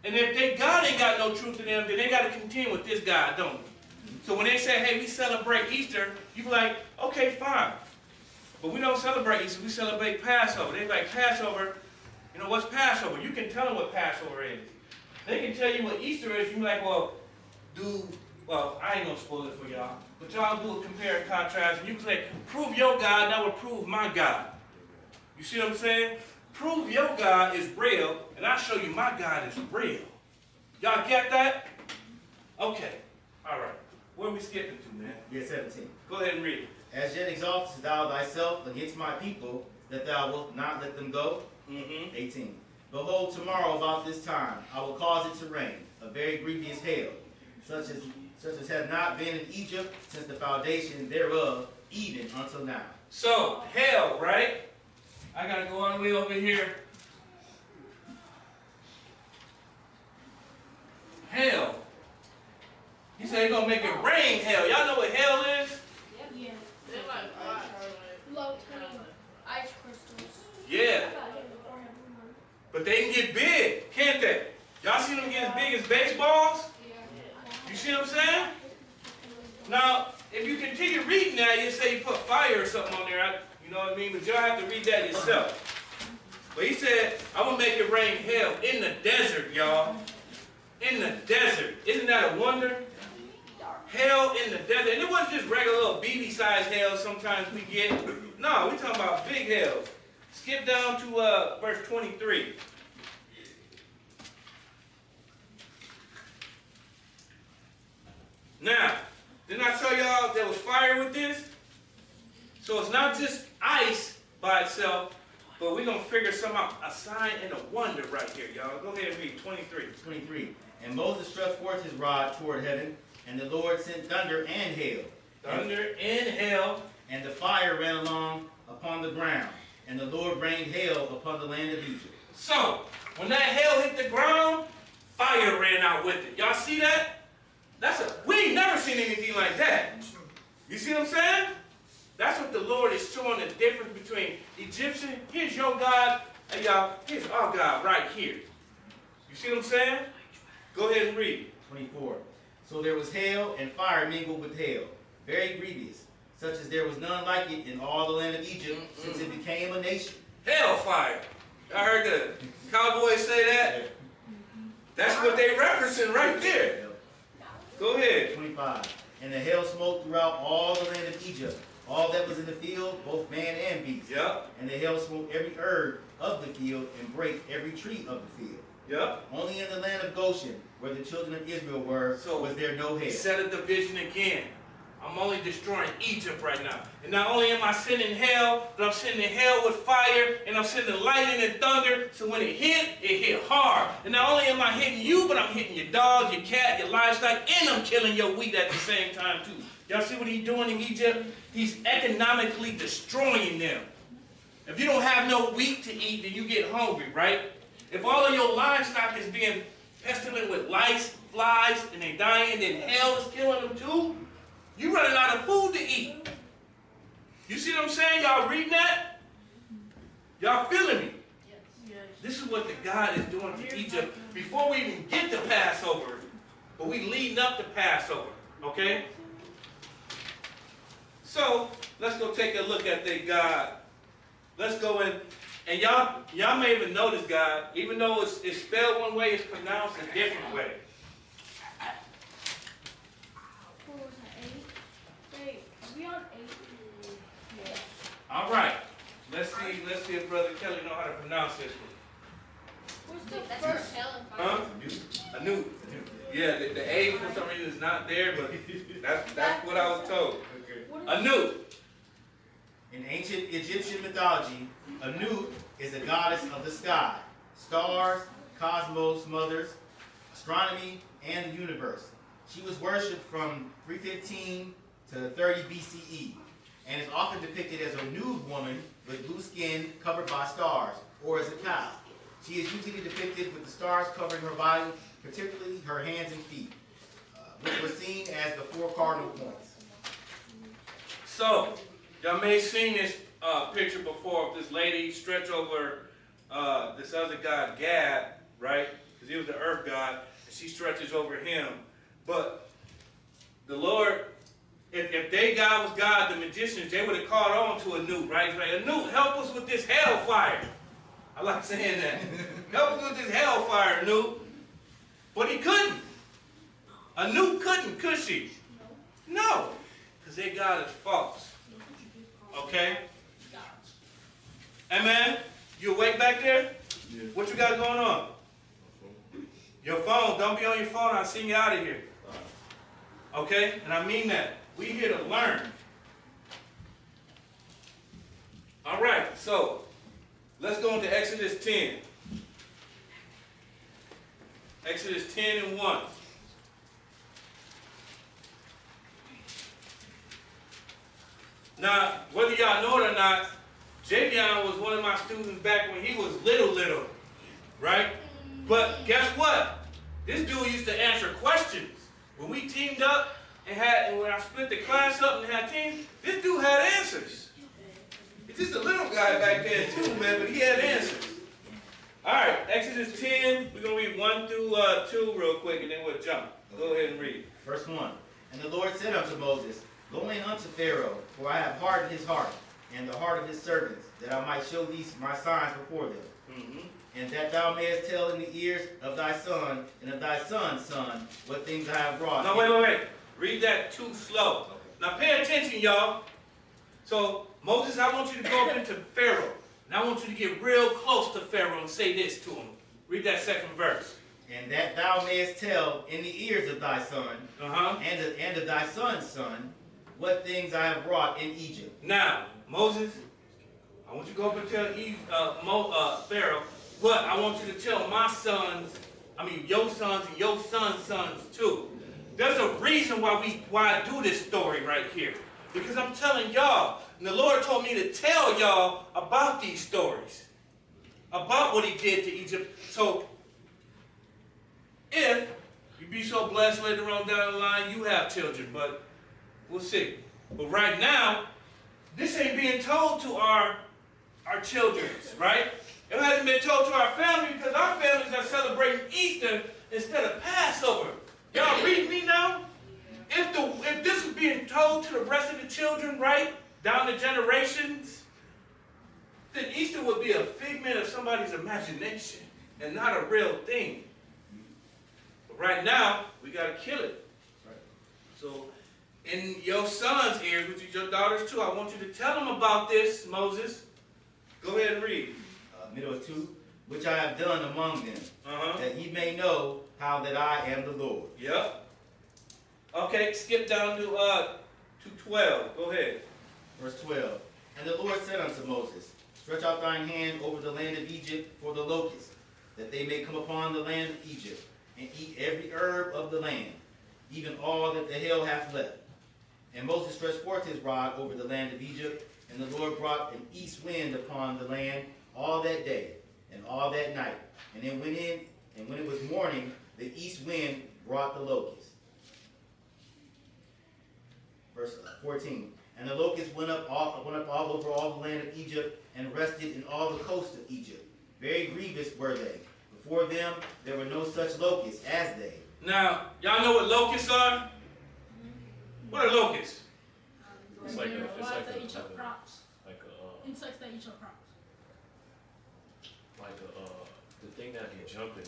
and if God ain't got no truth in them, then they got to contend with this God, don't they? So when they say, hey, we celebrate Easter, you be like, okay, fine. But we don't celebrate Easter, we celebrate Passover. They like, Passover, you know, what's Passover? You can tell them what Passover is. They can tell you what Easter is. You be like, well, I ain't going to spoil it for y'all. But y'all do a compare and contrast, and you can say, prove your God, and I will prove my God. You see what I'm saying? Prove your God is real, and I'll show you my God is real. Y'all get that? Okay. All right. Where are we skipping to, man? Yeah, 17. Go ahead and read. As yet exaltest thou thyself against my people, that thou wilt not let them go. 18. Behold, tomorrow about this time I will cause it to rain, a very grievous hail, such as has not been in Egypt since the foundation thereof, even until now. So, hail, right? I got to go all the way over here. Hail. He said he's going to make it rain hail. Y'all know what hail is? Yeah. They're like low tiny ice crystals. Yeah. But they can get big, can't they? Y'all see them get as big as baseballs? You see what I'm saying? Now, if you continue reading that, you say you put fire or something on there. You know what I mean? But y'all have to read that yourself. But he said, I'm going to make it rain hail in the desert, y'all. In the desert. Isn't that a wonder? Hail in the desert. And it wasn't just regular little BB-sized hail sometimes we get. No, we're talking about big hails. Skip down to verse 23. Now, didn't I tell y'all there was fire with this? So it's not just ice by itself, but we're going to figure some out. A sign and a wonder right here, y'all. Go ahead and read 23. 23. And Moses stretched forth his rod toward heaven, and the Lord sent thunder and hail. Thunder and hail. And the fire ran along upon the ground, and the Lord rained hail upon the land of Egypt. So, when that hail hit the ground, fire ran out with it. Y'all see that? We ain't never seen anything like that. You see what I'm saying? That's what the Lord is showing the difference between Egyptian, here's your God, and y'all, here's our God right here. You see what I'm saying? Go ahead and read. 24. So there was hail and fire mingled with hail, very grievous, such as there was none like it in all the land of Egypt, since it became a nation. Hellfire. I heard the cowboys say that. That's what they referencing right there. Go ahead. 25. And the hail smote throughout all the land of Egypt, all that was in the field, both man and beast. Yep. And the hail smote every herb of the field and brake every tree of the field. Yep. Only in the land of Goshen, where the children of Israel were, so was there no hail. Set a division again. I'm only destroying Egypt right now. And not only am I sending hell, but I'm sending hell with fire, and I'm sending lightning and thunder, so when it hit hard. And not only am I hitting you, but I'm hitting your dogs, your cat, your livestock, and I'm killing your wheat at the same time too. Y'all see what he's doing in Egypt? He's economically destroying them. If you don't have no wheat to eat, then you get hungry, right? If all of your livestock is being pestilent with lice, flies, and they dying, then hell is killing them too, you running out of food to eat. You see what I'm saying? Y'all reading that? Y'all feeling me? Yes. This is what the God is doing to Egypt before we even get to Passover, but we leading up to Passover, okay? So, let's go take a look at the God. Let's go in, and y'all may even notice God, even though it's spelled one way, it's pronounced a different way. What was that, 8? Wait, are we on 8? Yes. All right. Let's see if Brother Kelly know how to pronounce this one. What's the That's first? Huh? Anu. Yeah, the A for some reason is not there, but that's what I was told. Anu. In ancient Egyptian mythology, Anu is a goddess of the sky, stars, cosmos, mothers, astronomy, and the universe. She was worshipped from 315 to 30 BCE, and is often depicted as a nude woman with blue skin covered by stars, or as a cow. She is usually depicted with the stars covering her body, particularly her hands and feet, which were seen as the 4 cardinal points. So, y'all may have seen this picture before of this lady stretch over this other god, Gad, right? Because he was the earth god, and she stretches over him. But the Lord, if their God was God, the magicians, they would have called on to Anu, right? It's like, Anu, help us with this hellfire. I like saying that. Help us with this hellfire, Anu. But he couldn't. Anu couldn't, could she? No. Because their God is false. Okay? Amen? You awake back there? Yeah. What you got going on? Your phone. Don't be on your phone. I'll send you out of here. Okay? And I mean that. We here to learn. All right. So, let's go into Exodus 10. Exodus 10 and 1. Now, whether y'all know it or not, Javion was one of my students back when he was little, right? But guess what? This dude used to answer questions. When we teamed up and when I split the class up and had teams, this dude had answers. He's just a little guy back there too, man, but he had answers. All right, Exodus 10, we're going to read 1 through 2 real quick, and then we'll jump. Go ahead and read. Verse 1. And the Lord said unto Moses, Go in unto Pharaoh, for I have hardened his heart, and the heart of his servants, that I might show thee my signs before them. Mm-hmm. And that thou mayest tell in the ears of thy son, and of thy son's son, what things I have wrought. No, wait. Read that too slow. Now pay attention, y'all. So, Moses, I want you to go up into Pharaoh. And I want you to get real close to Pharaoh and say this to him. Read that second verse. And that thou mayest tell in the ears of thy son, and of thy son's son, what things I have wrought in Egypt. Now, Moses, I want you to go up and tell Pharaoh, but I want you to tell your sons and your son's sons too. There's a reason why I do this story right here. Because I'm telling y'all, and the Lord told me to tell y'all about these stories. About what he did to Egypt. So, if you be so blessed later on down the line, you have children, but we'll see. But right now, this ain't being told to our children, right? It hasn't been told to our family because our families are celebrating Easter instead of Passover. Y'all read me now? If this was being told to the rest of the children, right, down the generations, then Easter would be a figment of somebody's imagination and not a real thing. But right now, we got to kill it. So, in your son's ears, which is your daughters too, I want you to tell them about this, Moses. Go ahead and read. Middle 2, which I have done among them, that ye may know how that I am the Lord. Yep. Okay, skip down to 12. Go ahead. Verse 12. And the Lord said unto Moses, stretch out thine hand over the land of Egypt for the locusts, that they may come upon the land of Egypt, and eat every herb of the land, even all that the hail hath left. And Moses stretched forth his rod over the land of Egypt, and the Lord brought an east wind upon the land all that day and all that night. And then when it was morning, the east wind brought the locusts. Verse 14. And the locusts went up all over all the land of Egypt, and rested in all the coast of Egypt. Very grievous were they. Before them there were no such locusts as they. Now, y'all know what locusts are? What are locusts? It's like a, They eat your crops. like Insects that eat your crops. the thing that be jumping.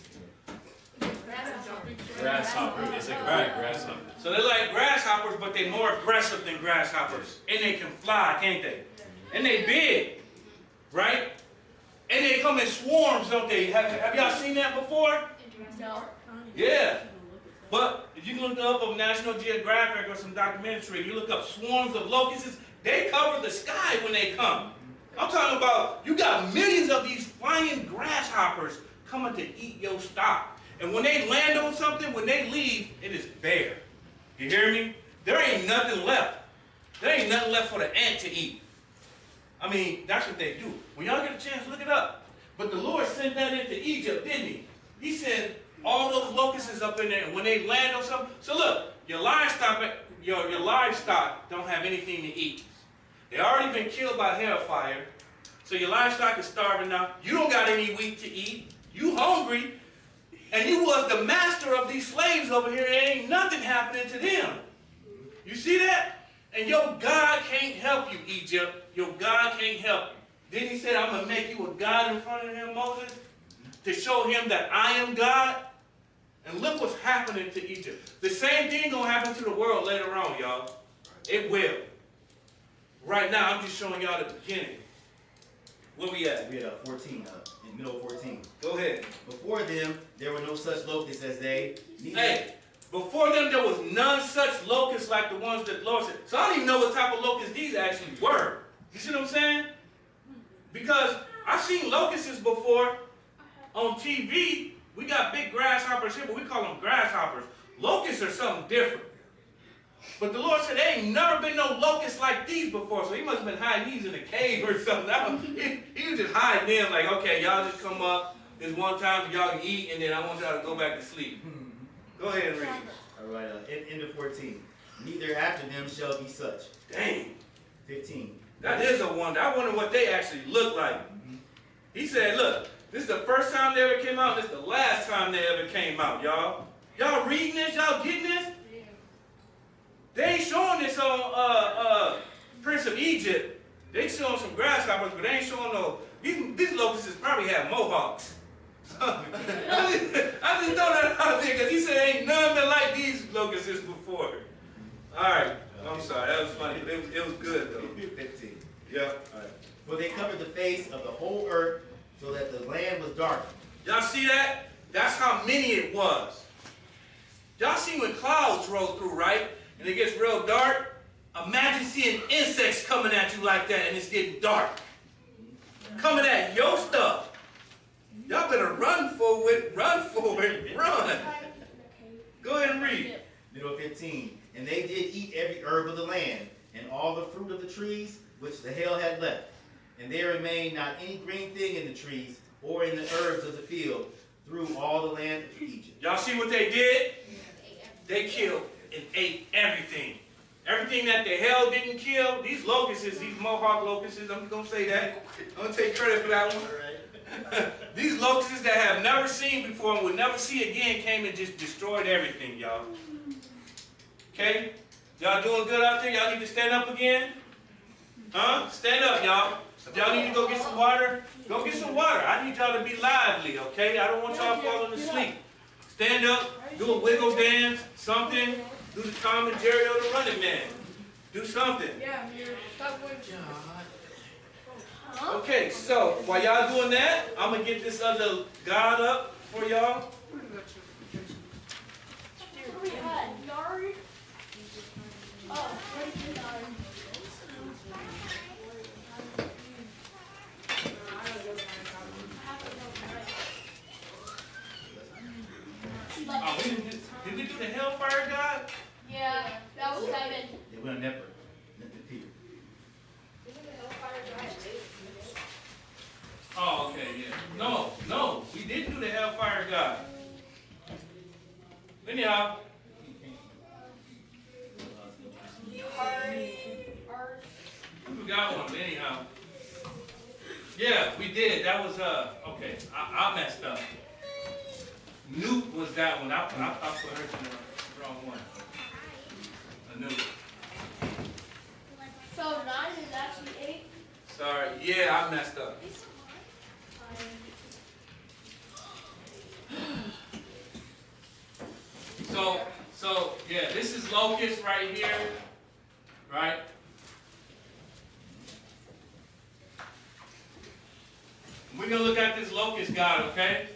Grasshopper. Grasshopper. It's like a Right. big grasshopper. So they're like grasshoppers, but they're more aggressive than grasshoppers. And they can fly, can't they? And they big, right? And they come in swarms, don't they? Have y'all seen that before? No. Yeah. But if you look up on National Geographic or some documentary, you look up swarms of locusts, they cover the sky when they come. I'm talking about you got millions of these flying grasshoppers coming to eat your stock. And when they land on something, when they leave, it is bare. You hear me? There ain't nothing left. There ain't nothing left for the ant to eat. I mean, that's what they do. When y'all get a chance, look it up. But the Lord sent that into Egypt, didn't he? He sent all those locusts up in there, and when they land on something, so look, your livestock don't have anything to eat. They already been killed by hellfire, so your livestock is starving now. You don't got any wheat to eat. You hungry, and you was the master of these slaves over here. There ain't nothing happening to them. You see that? And your God can't help you, Egypt. Your God can't help you. Then he said, I'm going to make you a God in front of him, Moses, to show him that I am God. And look what's happening to Egypt. The same thing going to happen to the world later on, y'all. It will. Right now, I'm just showing y'all the beginning. Where we at? We at 14, in middle of 14. Go ahead. Before them there were no such locusts as they. Hey, before them there was none such locusts like the ones that the Lord said. So I don't even know what type of locusts these actually were. You see what I'm saying? Because I've seen locusts before on TV. We got big grasshoppers here, but we call them grasshoppers. Locusts are something different. But the Lord said there ain't never been no locusts like these before, so he must have been hiding these in a cave or something. He was just hiding them like, okay, y'all just come up this one time for y'all to eat, and then I want y'all to go back to sleep. Go ahead and read it. All right, end of 14. Neither after them shall be such. Dang. 15. That is a wonder. I wonder what they actually look like. He said, look, this is the first time they ever came out. This is the last time they ever came out, y'all. Y'all reading this? Y'all getting this? They ain't showing this on Prince of Egypt. They showing some grasshoppers, but they ain't showing no. These locusts probably have mohawks. I just throw that out there because he said ain't none been like these locusts before. All right. I'm sorry. That was funny. It was good, though. 15. Yeah. All right. For they covered the face of the whole earth so that the land was darkened. Y'all see that? That's how many it was. Y'all see when clouds roll through, right? And it gets real dark. Imagine seeing insects coming at you like that and it's getting dark. Coming at your stuff. Y'all better run for it, run. Go ahead and read. Middle 15. And they did eat every herb of the land, and all the fruit of the trees which the hail had left. And there remained not any green thing in the trees, or in the herbs of the field, through all the land of Egypt. Y'all see what they did? They killed and ate everything. Everything that the hail didn't kill, these locusts, these mohawk locusts, I'm just going to say that. I'm going to take credit for that one. These locusts that have never seen before and will never see again came and just destroyed everything, y'all. Okay? Y'all doing good out there? Y'all need to stand up again? Huh? Stand up, y'all. If y'all need to go get some water, go get some water. I need y'all to be lively, okay? I don't want y'all falling asleep. Stand up, do a wiggle dance, something. Do the Tom and Jerry or the Running Man. Do something. Yeah, stop with Okay, so while y'all doing that, I'm going to get this other God up for y'all. Oh, wait, sorry. Oh, did we do the hellfire god? Yeah, that was 7. They went on Nefer. Peter. Oh, okay, yeah. No, we didn't do the hellfire god. Anyhow, we forgot one, but anyhow. Yeah, we did. That was, okay, I messed up. Nuke was that one. I put her to the wrong one. A nuke. So 9 is actually 8. Sorry. Yeah, I messed up. So yeah, this is locust right here, right? We're gonna look at this locust god, okay?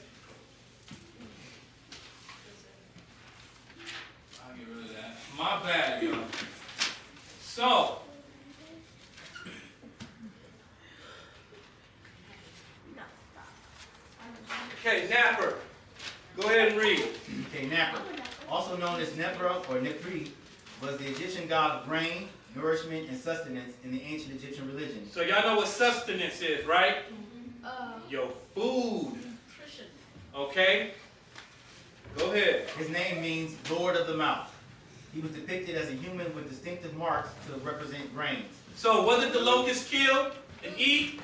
I'll get rid of that. My bad, y'all. So, okay, Napper. Go ahead and read. Okay, Napper, also known as Nepra or Nepri, was the Egyptian god of grain, nourishment, and sustenance in the ancient Egyptian religion. So y'all know what sustenance is, right? Your food. Nutrition. Okay? Go ahead. His name means Lord of the Mouth. He was depicted as a human with distinctive marks to represent grains. So what did the locust kill and eat?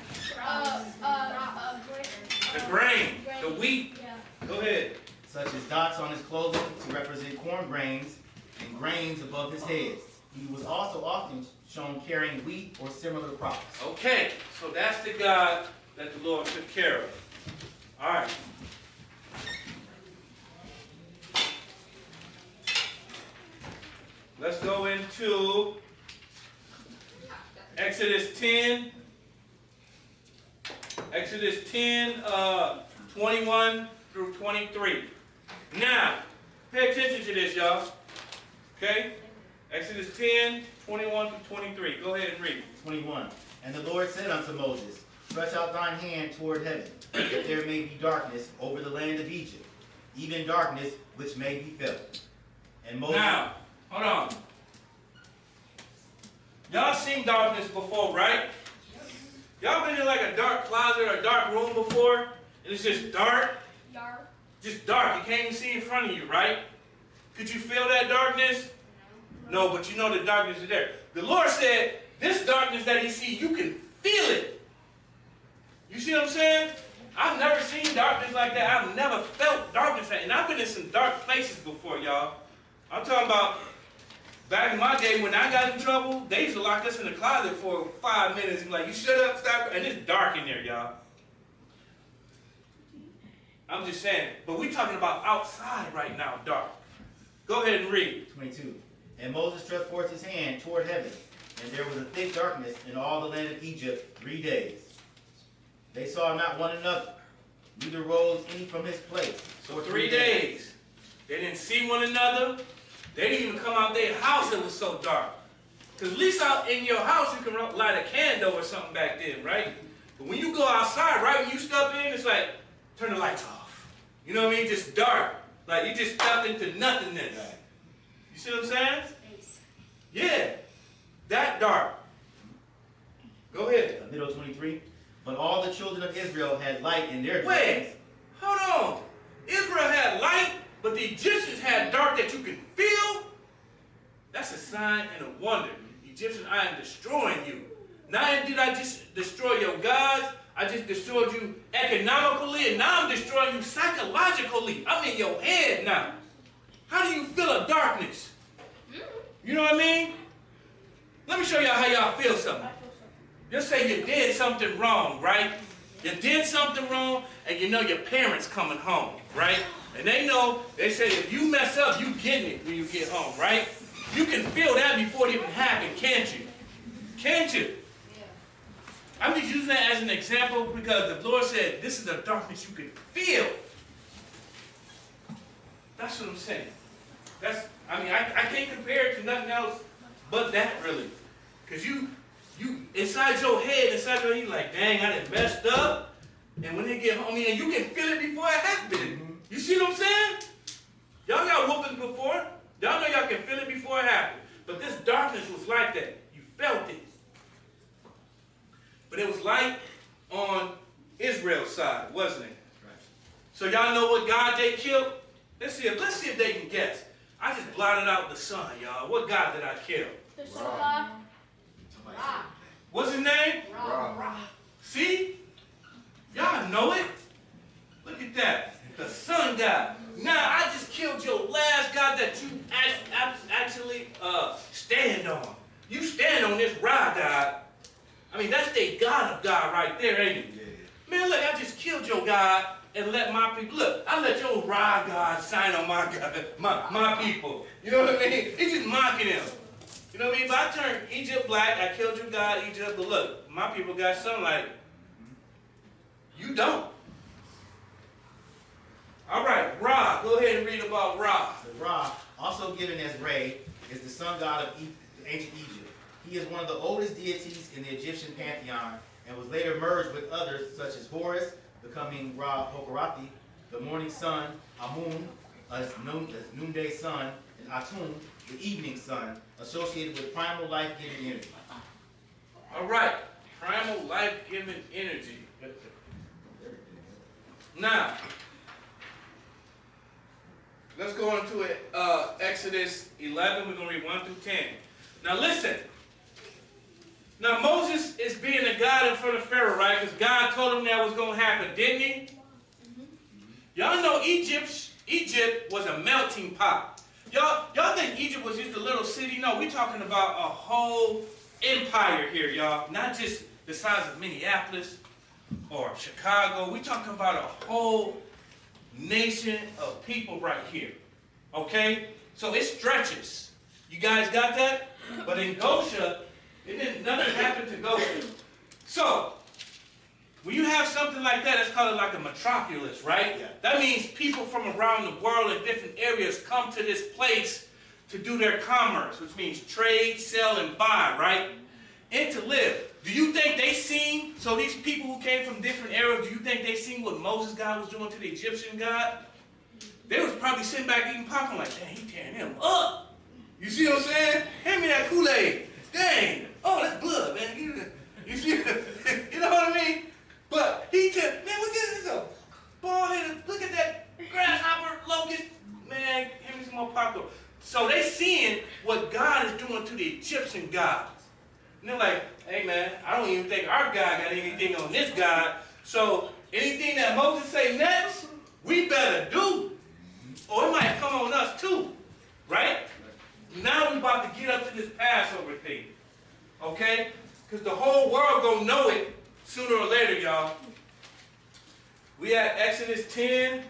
The grain, the wheat. Yeah. Go ahead. Such as dots on his clothing to represent corn grains and grains above his head. He was also often shown carrying wheat or similar crops. Okay, so that's the God that the Lord took care of. All right. Let's go into Exodus 10. Exodus 10, 21 through 23. Now, pay attention to this, y'all. Okay? Exodus 10, 21 through 23. Go ahead and read. 21. And the Lord said unto Moses, stretch out thine hand toward heaven, that there may be darkness over the land of Egypt, even darkness which may be felt. And Moses... Now, hold on. Y'all seen darkness before, right? Y'all been in like a dark closet or a dark room before, and it's just dark? Dark. Just dark. You can't even see in front of you, right? Could you feel that darkness? No, but you know the darkness is there. The Lord said, this darkness that he see, you can feel it. You see what I'm saying? I've never seen darkness like that. I've never felt darkness like that. And I've been in some dark places before, y'all. I'm talking about back in my day when I got in trouble, they used to lock us in the closet for 5 minutes and be like, you shut up, stop, and it's dark in there, y'all. I'm just saying, but we're talking about outside right now, dark. Go ahead and read. 22. And Moses stretched forth his hand toward heaven, and there was a thick darkness in all the land of Egypt 3 days. They saw not one another, neither rose any from his place. So 3 days. They didn't see one another. They didn't even come out their house, it was so dark. Because at least out in your house, you can light a candle or something back then, right? But when you go outside, right, when you step in, it's like, turn the lights off. You know what I mean? Just dark. Like you just stepped into nothingness. You see what I'm saying? Yeah. That dark. Go ahead. Middle 23. But all the children of Israel had light in their Wait. dwellings. Hold on. Israel had light, but the Egyptians had dark that you could feel? That's a sign and a wonder. Egyptian, I am destroying you. Not only did I just destroy your gods, I just destroyed you economically, and now I'm destroying you psychologically. I'm in your head now. How do you feel a darkness? You know what I mean? Let me show y'all how y'all feel something. Just say you did something wrong, right? You did something wrong, and you know your parents coming home, right? And they know, they say if you mess up, you getting it when you get home, right? You can feel that before it even happened, can't you? Can't you? I'm just using that as an example because the Lord said this is a darkness you can feel. That's what I'm saying. I can't compare it to nothing else but that really. Because you inside your head, you like, dang, I done messed up. And when they get home, and you can feel it before it happened. You see what I'm saying? Y'all got whoopings before. Y'all know y'all can feel it before it happened. But this darkness was like that. You felt it. But it was light on Israel's side, wasn't it? Right. So y'all know what God they killed? Let's see if they can guess. I just blotted out the sun, y'all. What God did I kill? The sun god. Ra. What's his name? Ra. See? Y'all know it. Look at that. The sun god. Now, I just killed your last god that you actually stand on. You stand on this Ra god. I mean, that's the God of God right there, ain't it? Yeah. Man, look, I just killed your God and let my people, look, I let your Ra God sign on my God, my people. You know what I mean? He's just mocking him. You know what I mean? If I turned Egypt black, I killed your God, Egypt, but look, my people got sunlight. You don't. All right, Ra, go ahead and read about Ra. So Ra, also given as Re, is the sun god of ancient Egypt. He is one of the oldest deities in the Egyptian pantheon and was later merged with others such as Horus, becoming Ra Hokorati, the morning sun, Amun, as noonday sun, and Atum, the evening sun, associated with primal life-giving energy. All right, primal life-giving energy. Now, let's go into it. Exodus 11, we're going to read 1 through 10. Now listen. Now Moses is being a God in front of Pharaoh, right? Because God told him that was going to happen, didn't he? Y'all know Egypt was a melting pot. Y'all think Egypt was just a little city? No, we're talking about a whole empire here, y'all. Not just the size of Minneapolis or Chicago. We're talking about a whole nation of people right here. Okay? So it stretches. You guys got that? But in Goshen, nothing happened to Goshen. So, when you have something like that, it's called like a metropolis, right? Yeah. That means people from around the world in different areas come to this place to do their commerce, which means trade, sell, and buy, right? And to live. Do you think they seen, so these people who came from different areas, do you think they seen what Moses' God was doing to the Egyptian God? They was probably sitting back eating popcorn like, dang, he tearing them up. You see what I'm saying? Hand me that Kool-Aid. Dang. Oh, that's blood, man. You see? You know what I mean? But he said, man, look at this. Ball headed. Look at that grasshopper, locust. Man, give me some more popcorn. So they seeing what God is doing to the Egyptian gods. And they're like, hey, man, I don't even think our God got anything on this God. So anything that Moses say next, we better do. Or it might come on us too. Right? Now we're about to get up to this Passover thing. Okay? Because the whole world gonna know it sooner or later, y'all. We at Exodus 11,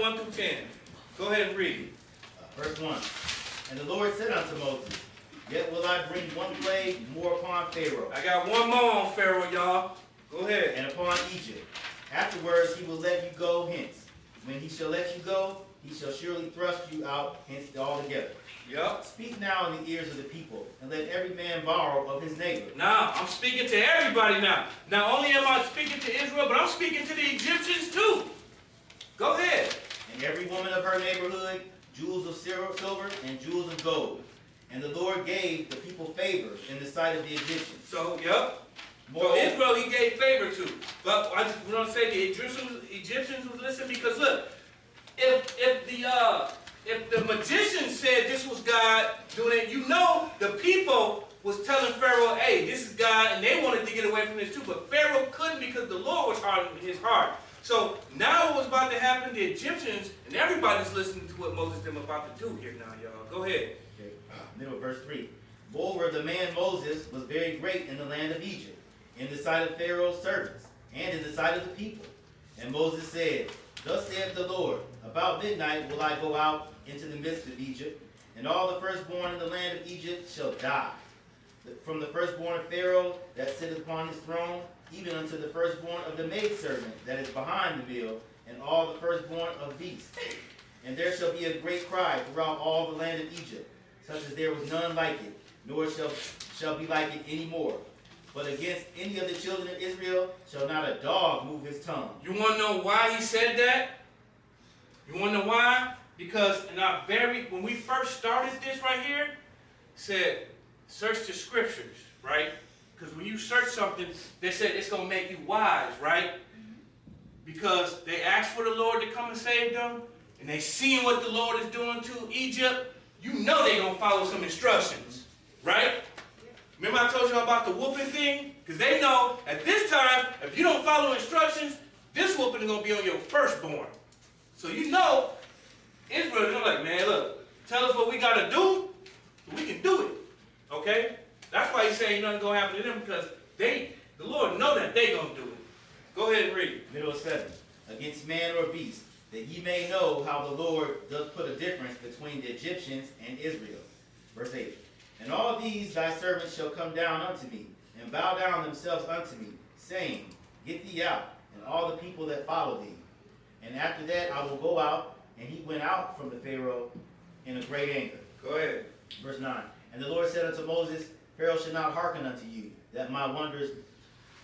1 through 10. Go ahead and read. Verse 1. And the Lord said unto Moses, yet will I bring one plague more upon Pharaoh. I got one more on Pharaoh, y'all. Go ahead. And upon Egypt. Afterwards he will let you go hence. When he shall let you go, he shall surely thrust you out hence altogether. Yep. Speak now in the ears of the people, and let every man borrow of his neighbor. Now, I'm speaking to everybody now. Not only am I speaking to Israel, but I'm speaking to the Egyptians too. Go ahead. And every woman of her neighborhood, jewels of silver and jewels of gold. And the Lord gave the people favor in the sight of the Egyptians. So, yep. So Israel he gave favor to. But I just want to say the Egyptians would listen because look, if the magician said this was God doing it, you know the people was telling Pharaoh, hey, this is God, and they wanted to get away from this too. But Pharaoh couldn't because the Lord was hardening his heart. So now what was about to happen, the Egyptians, and everybody's listening to what Moses them about to do here now, y'all. Go ahead. Okay. Middle of verse 3. Moreover, the man Moses was very great in the land of Egypt, in the sight of Pharaoh's servants, and in the sight of the people. And Moses said, thus saith the Lord, about midnight will I go out into the midst of Egypt, and all the firstborn in the land of Egypt shall die. From the firstborn of Pharaoh that sitteth upon his throne, even unto the firstborn of the maidservant that is behind the veil, and all the firstborn of beasts. And there shall be a great cry throughout all the land of Egypt, such as there was none like it, nor shall be like it any more. But against any of the children of Israel shall not a dog move his tongue. You want to know why he said that? You want to know why? Because when we first started this right here, it said, search the scriptures, right? Because when you search something, they said it's going to make you wise, right? Because they asked for the Lord to come and save them, and they seen what the Lord is doing to Egypt. You know they're going to follow some instructions, right? Remember I told you about the whooping thing? Because they know at this time, if you don't follow instructions, this whooping is going to be on your firstborn. So you know, Israel is like, man, look, tell us what we got to do, so we can do it. Okay? That's why he's saying nothing going to happen to them, because the Lord know that they're going to do it. Go ahead and read. Middle of 7. Against man or beast, that ye may know how the Lord doth put a difference between the Egyptians and Israel. Verse 8. And all these thy servants shall come down unto me, and bow down themselves unto me, saying, Get thee out, and all the people that follow thee. And after that I will go out. And he went out from the Pharaoh in a great anger. Go ahead. Verse 9. And the Lord said unto Moses, Pharaoh shall not hearken unto you, that my wonders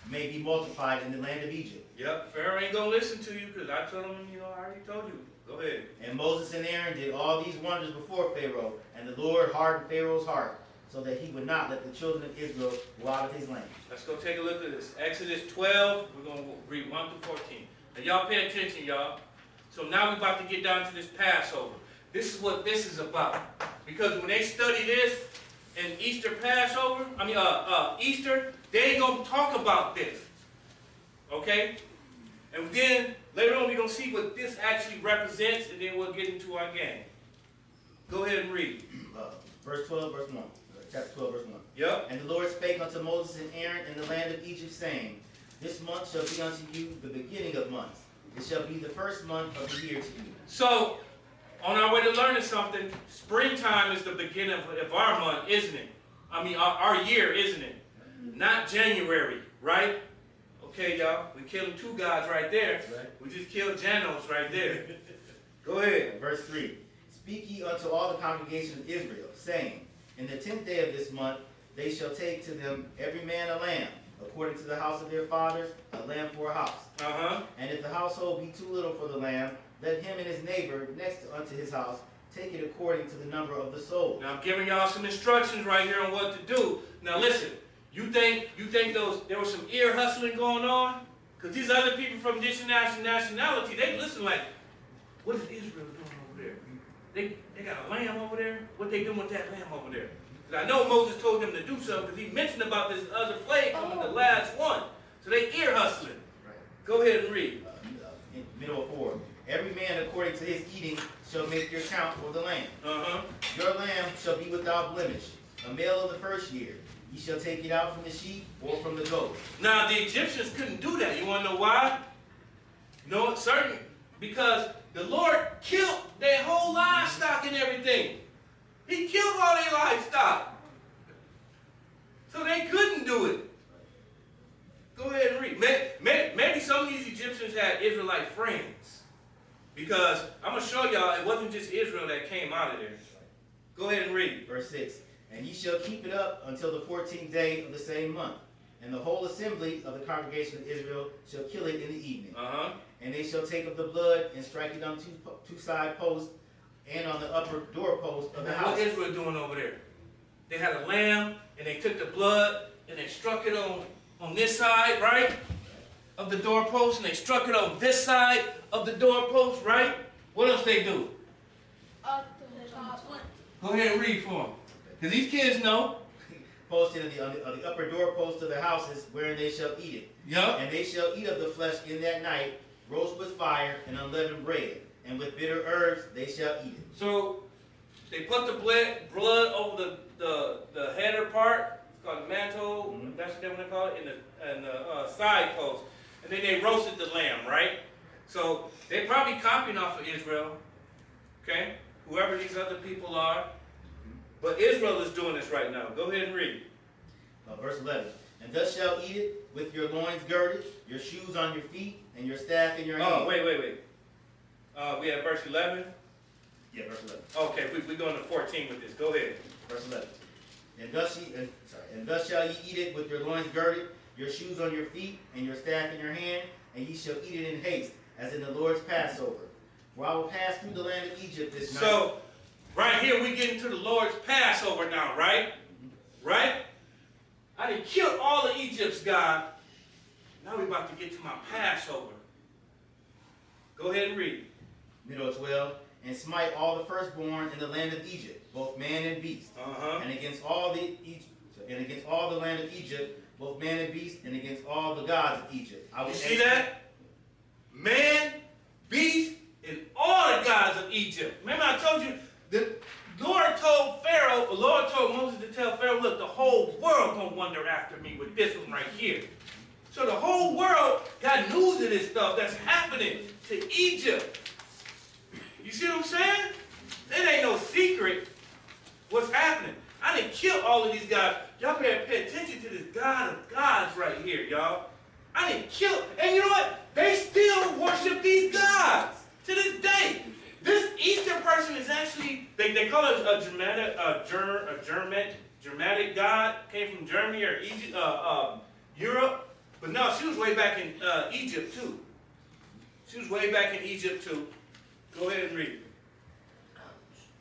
may be multiplied in the land of Egypt. Yep, Pharaoh ain't going to listen to you, because I told him, I already told you. Go ahead. And Moses and Aaron did all these wonders before Pharaoh, and the Lord hardened Pharaoh's heart, so that he would not let the children of Israel go out of his land. Let's go take a look at this. Exodus 12, we're going to read 1 through 14. Now y'all pay attention, y'all. So now we're about to get down to this Passover. This is what this is about. Because when they study this in Easter, they ain't going to talk about this. Okay? And then later on we're going to see what this actually represents, and then we'll get into our game. Go ahead and read. Verse 12, verse 1. Chapter 12, verse 1. Yep. And the Lord spake unto Moses and Aaron in the land of Egypt, saying, This month shall be unto you the beginning of months. It shall be the first month of the year to you. So, on our way to learning something, springtime is the beginning of our month, isn't it? Our year, isn't it? Not January, right? Okay, y'all. We killed 2 gods right there. Right. We just killed Janos right there. Go ahead. Verse 3. Speak ye unto all the congregation of Israel, saying, In the 10th day of this month they shall take to them every man a lamb, according to the house of their fathers, a lamb for a house. And if the household be too little for the lamb, let him and his neighbor next unto his house take it according to the number of the souls. Now I'm giving y'all some instructions right here on what to do. Now listen, you think there was some ear hustling going on? Because these other people from this nationality, they listen like, what is Israel doing over there? They got a lamb over there? What they doing with that lamb over there? Because I know Moses told them to do something, because he mentioned about this other plague coming, the last one. So they ear hustling. Right. Go ahead and read. In middle of 4. Every man according to his eating shall make your count for the lamb. Your lamb shall be without blemish, a male of the first year. Ye shall take it out from the sheep or from the goat. Now the Egyptians couldn't do that. You want to know why? No, it's certain. Because the Lord killed their whole livestock and everything. He killed all their livestock. So they couldn't do it. Go ahead and read. Maybe some of these Egyptians had Israelite friends. Because I'm going to show y'all it wasn't just Israel that came out of there. Go ahead and read. Verse 6. And ye shall keep it up until the 14th day of the same month. And the whole assembly of the congregation of Israel shall kill it in the evening. And they shall take of the blood and strike it on two side posts and on the upper doorpost of the house. What Israel doing over there? They had a lamb, and they took the blood, and they struck it on this side, right, of the doorpost, and they struck it on this side of the doorpost, right? What else they do? Up to the top. Go ahead and read for them. Because these kids know. Posted on the upper doorpost of the houses wherein they shall eat it. Yep. And they shall eat of the flesh in that night, roast with fire and unleavened bread, and with bitter herbs they shall eat it. So they put the blood over the header part. It's called the mantle. That's what they call it, and the side post. And then they roasted the lamb, right? So they probably copying off of Israel. Okay, whoever these other people are. But Israel is doing this right now. Go ahead and read. Verse 11. And thus shall eat it with your loins girded, your shoes on your feet, and your staff in your hand. Oh, wait. We have verse 11. Yeah, verse 11. Okay, we're going to 14 with this. Go ahead. Verse 11. And thus shall ye eat it with your loins girded, your shoes on your feet, and your staff in your hand, and ye shall eat it in haste, as in the Lord's Passover. For I will pass through the land of Egypt this night. So, right here we get into the Lord's Passover now, right? Right? I done killed all of Egypt's God. Now we're about to get to my Passover. Go ahead and read. Middle 12. And smite all the firstborn in the land of Egypt, both man and beast. And against all the land of Egypt, both man and beast, and against all the gods of Egypt. I will see that? Man, beast, and all the gods of Egypt. Remember I told you, the Lord told Moses to tell Pharaoh, look, the whole world gonna wonder after me with this one right here. So the whole world got news of this stuff that's happening to Egypt. You see what I'm saying? It ain't no secret what's happening. I didn't kill all of these guys. Y'all better pay attention to this God of gods right here, y'all. I didn't kill, and you know what? They still worship these gods to this day. This Easter person is actually, they call it a Germanic god, came from Germany or Egypt, Europe. But no, she was way back in Egypt too. She was way back in Egypt too. Go ahead and read.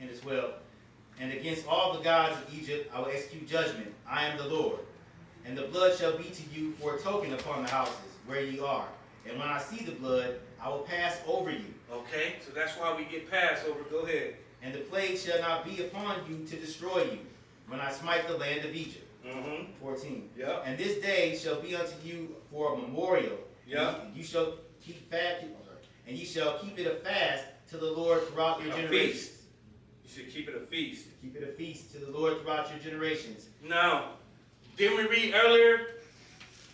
And as well. And against all the gods of Egypt I will execute judgment. I am the Lord. And the blood shall be to you for a token upon the houses where ye are. And when I see the blood, I will pass over you. Okay, so that's why we get Passover. Go ahead. And the plague shall not be upon you to destroy you, when I smite the land of Egypt. 14. Yep. And this day shall be unto you for a memorial. Yep. And you shall keep fast, and ye shall keep it a fast to the Lord throughout your generations. Feast. You should keep it a feast. Keep it a feast to the Lord throughout your generations. Now, didn't we read earlier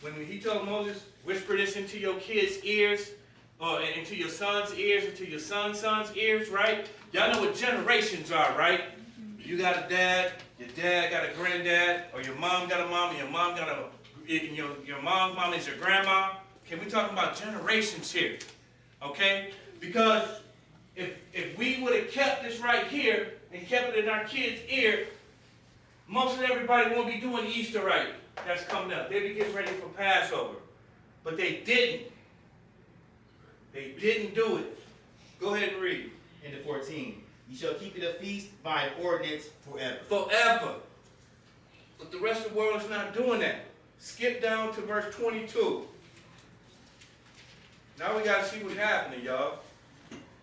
when he told Moses, whisper this into your kids' ears, or into your son's ears, into your son's ears, right? Y'all know what generations are, right? You got a dad, your dad got a granddad, or your mom got a mom, and your mom got your mom's mom is your grandma. Okay, we're talking about generations here, okay? Because if we would have kept this right here and kept it in our kids' ear, most of everybody won't be doing Easter right. That's coming up. They'll be getting ready for Passover. But they didn't. They didn't do it. Go ahead and read. Into 14. You shall keep it a feast by an ordinance forever. Forever. But the rest of the world is not doing that. Skip down to verse 22. Now we got to see what's happening, y'all.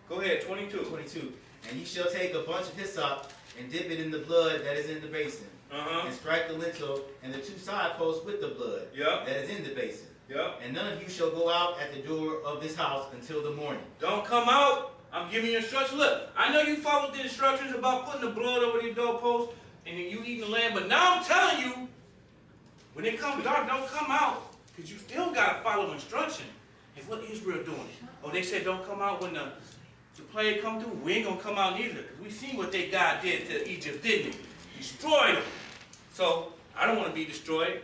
Go ahead, 22. 22. And you shall take a bunch of hyssop and dip it in the blood that is in the basin. And strike the lintel and the two side posts with the blood that is in the basin. And none of you shall go out at the door of this house until the morning. Don't come out. I'm giving you instructions. Look, I know you followed the instructions about putting the blood over the doorpost and then you eating the lamb, but now I'm telling you, when it comes dark, don't come out, because you still got to follow instruction. And what Israel doing? Oh, they said don't come out when the plague come through. We ain't going to come out neither, because we seen what they God did to Egypt, didn't he? Destroyed them. So I don't want to be destroyed.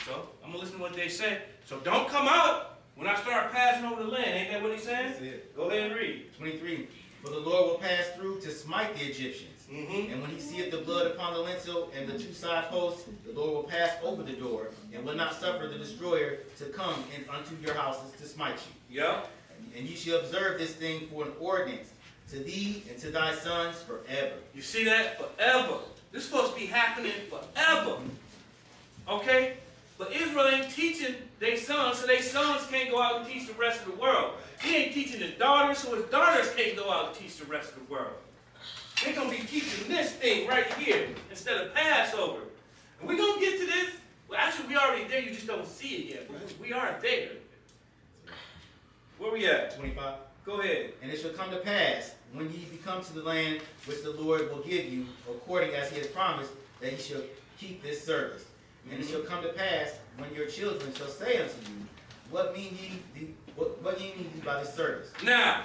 So I'm going to listen to what they say. So don't come out when I start passing over the land. Ain't that what he's saying? That's it. Go ahead and read. 23. For the Lord will pass through to smite the Egyptians. And when he seeth the blood upon the lintel and the two side posts, the Lord will pass over the door, and will not suffer the destroyer to come unto your houses to smite you. Yep. And you shall observe this thing for an ordinance to thee and to thy sons forever. You see that? Forever. This is supposed to be happening forever. Okay? But Israel ain't teaching their sons, so their sons can't go out and teach the rest of the world. He ain't teaching his daughters, so his daughters can't go out and teach the rest of the world. They're going to be teaching this thing right here instead of Passover. And we're going to get to this. Well, actually, we already there. You just don't see it yet. We are there. Where we at? 25. Go ahead. And it shall come to pass, when ye become to the land which the Lord will give you, according as he has promised, that ye shall keep this service. And it shall come to pass, when your children shall say unto you, what mean ye by this service? Now,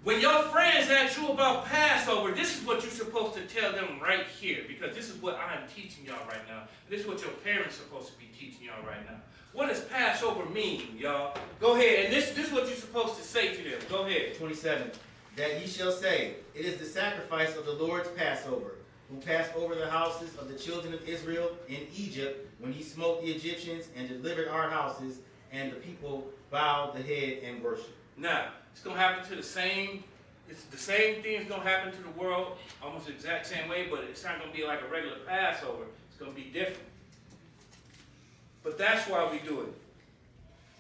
when your friends ask you about Passover, this is what you're supposed to tell them right here, because this is what I'm teaching y'all right now. This is what your parents are supposed to be teaching y'all right now. What does Passover mean, y'all? Go ahead, and this is what you're supposed to say to them. Go ahead. 27. that ye shall say, It is the sacrifice of the Lord's Passover, who passed over the houses of the children of Israel in Egypt, when he smote the Egyptians and delivered our houses, and the people bowed the head and worshiped. Now, it's going to happen to the same thing is going to happen to the world, almost the exact same way, but it's not going to be like a regular Passover. It's going to be different. But that's why we do it.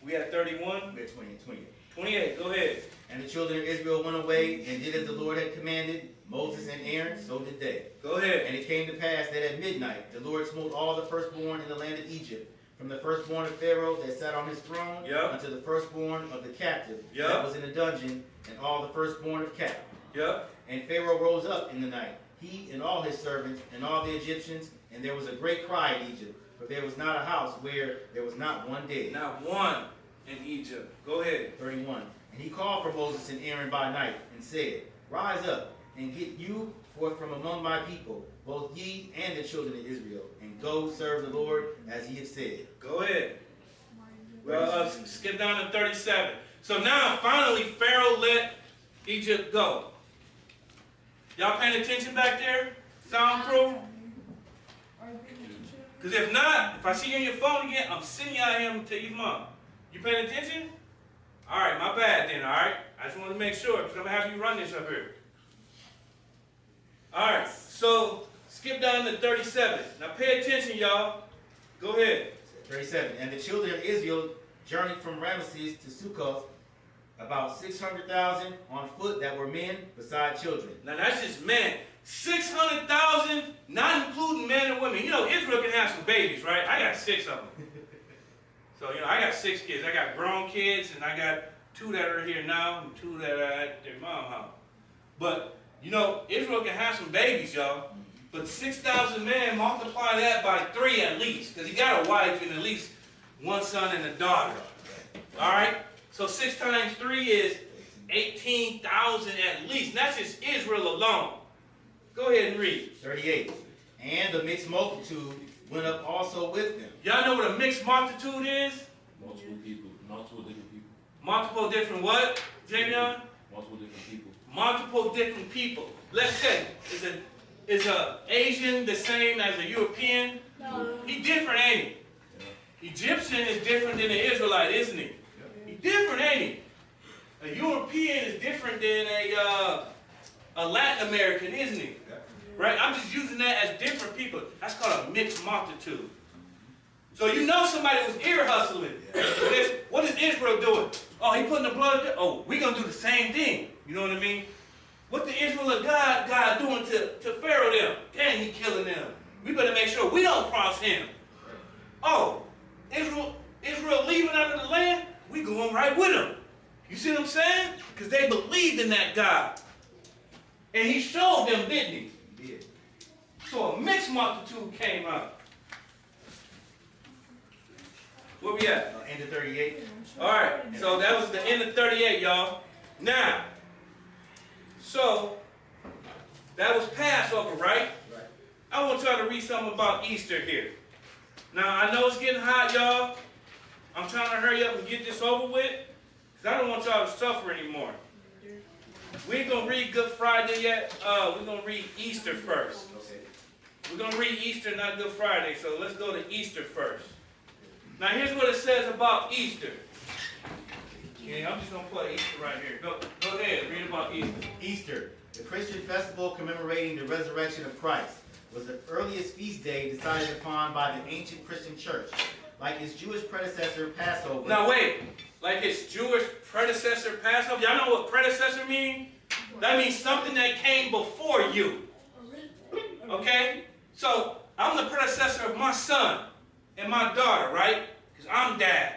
We at 31? We're 28. 28, go ahead. And the children of Israel went away and did as the Lord had commanded, Moses and Aaron, so did they. Go ahead. And it came to pass that at midnight the Lord smote all the firstborn in the land of Egypt, from the firstborn of Pharaoh that sat on his throne, Yep. unto the firstborn of the captive Yep. that was in a dungeon, and all the firstborn of cattle. Yep. And Pharaoh rose up in the night, he and all his servants, and all the Egyptians, and there was a great cry in Egypt, for there was not a house where there was not one dead. Not one in Egypt. Go ahead. 31. And he called for Moses and Aaron by night, and said, Rise up, and get you forth from among my people, both ye and the children of Israel, and go serve the Lord as ye have said. Go ahead. Well, skip down to 37. So now, finally, Pharaoh let Egypt go. Y'all paying attention back there? Sound crew? Because if not, if I see you on your phone again, I'm sitting out here and tell you, Mom. You paying attention? All right, my bad then, all right? I just want to make sure, because I'm going to have you run this up here. All right, so skip down to 37. Now pay attention, y'all. Go ahead. 37. And the children of Israel journeyed from Ramesses to Succoth, about 600,000 on foot that were men, beside children. Now that's just men. 600,000, not including men and women. You know, Israel can have some babies, right? I got 6 of them. So, you know, I got 6 kids. I got grown kids, and I got 2 that are here now, and 2 that are at their mom's house. But, you know, Israel can have some babies, y'all. But 6,000 men, multiply that by 3 at least. Because he got a wife and at least 1 son and a daughter. All right? So 6 times 3 is 18,000 at least. And that's just Israel alone. Go ahead and read. 38. And the mixed multitude went up also with them. Y'all know what a mixed multitude is? Multiple people. Multiple different people. Multiple different what, Javion? Multiple different people. Multiple different people. Let's say, is a Asian the same as a European? No. He different, ain't he? Yeah. Egyptian is different than the Israelite, isn't he? Yeah. He different, ain't he? A European is different than a Latin American, isn't he? Yeah. Right? I'm just using that as different people. That's called a mixed multitude. So you know somebody was ear hustling. What is Israel doing? Oh, he putting the blood up. Oh, we're going to do the same thing. You know what I mean? What the Israel of God doing to Pharaoh them? Dang, he killing them. We better make sure we don't cross him. Oh, Israel leaving out of the land? We going right with them. You see what I'm saying? Because they believed in that God. And he showed them, didn't he? He did. So a mixed multitude came out. Where we at? End of 38. All right, so that was the end of 38, y'all. Now, so that was Passover, right? Right. I want y'all to read something about Easter here. Now, I know it's getting hot, y'all. I'm trying to hurry up and get this over with, because I don't want y'all to suffer anymore. We ain't going to read Good Friday yet. We're going to read Easter first. Okay. We're going to read Easter, not Good Friday, so let's go to Easter first. Now, here's what it says about Easter. Yeah, I'm just going to play Easter right here. Go ahead, read about Easter. Easter, the Christian festival commemorating the resurrection of Christ, was the earliest feast day decided upon by the ancient Christian church. Like its Jewish predecessor, Passover. Now wait, like its Jewish predecessor Passover? Y'all know what predecessor means? That means something that came before you. Okay? So, I'm the predecessor of my son and my daughter, right? Because I'm dad,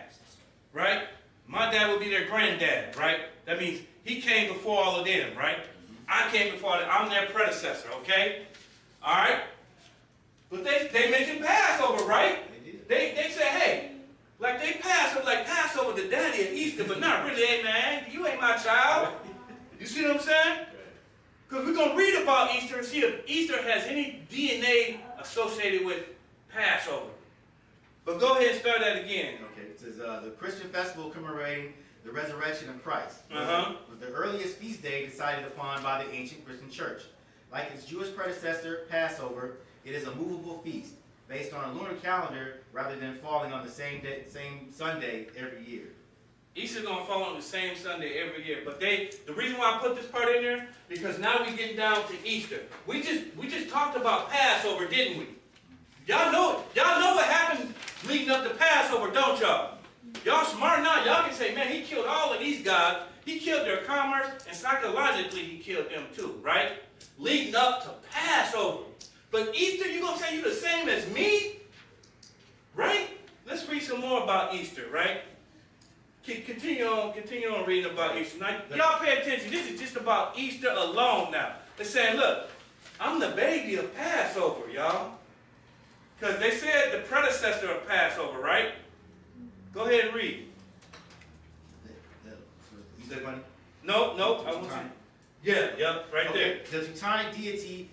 right? My dad would be their granddad, right? That means he came before all of them, right? I came before them. I'm their predecessor, okay? All right? But they mentioned Passover, right? They say, hey, like they Passover to daddy at Easter, but not really, hey man, you ain't my child. You see what I'm saying? Because we're going to read about Easter and see if Easter has any DNA associated with Passover. But go ahead and start that again. Okay, it says the Christian festival commemorating the resurrection of Christ, was the earliest feast day decided upon by the ancient Christian church. Like its Jewish predecessor, Passover, it is a movable feast based on a lunar calendar rather than falling on the same Sunday every year. Easter's gonna fall on the same Sunday every year, but the reason why I put this part in there, because now we're getting down to Easter. We just talked about Passover, didn't we? Y'all know what happened leading up to Passover, don't y'all? Y'all smart now. Y'all can say, man, he killed all of these guys. He killed their commerce, and psychologically he killed them too, right? Leading up to Passover. But Easter, you gonna say you the same as me? Right? Let's read some more about Easter, right? Continue on reading about Easter. Now, y'all pay attention. This is just about Easter alone now. It's saying, look, I'm the baby of Passover, y'all. Because they said the predecessor of Passover, right? Go ahead and read. You said one? No, I want you. Yeah, right there. The Teutonic deity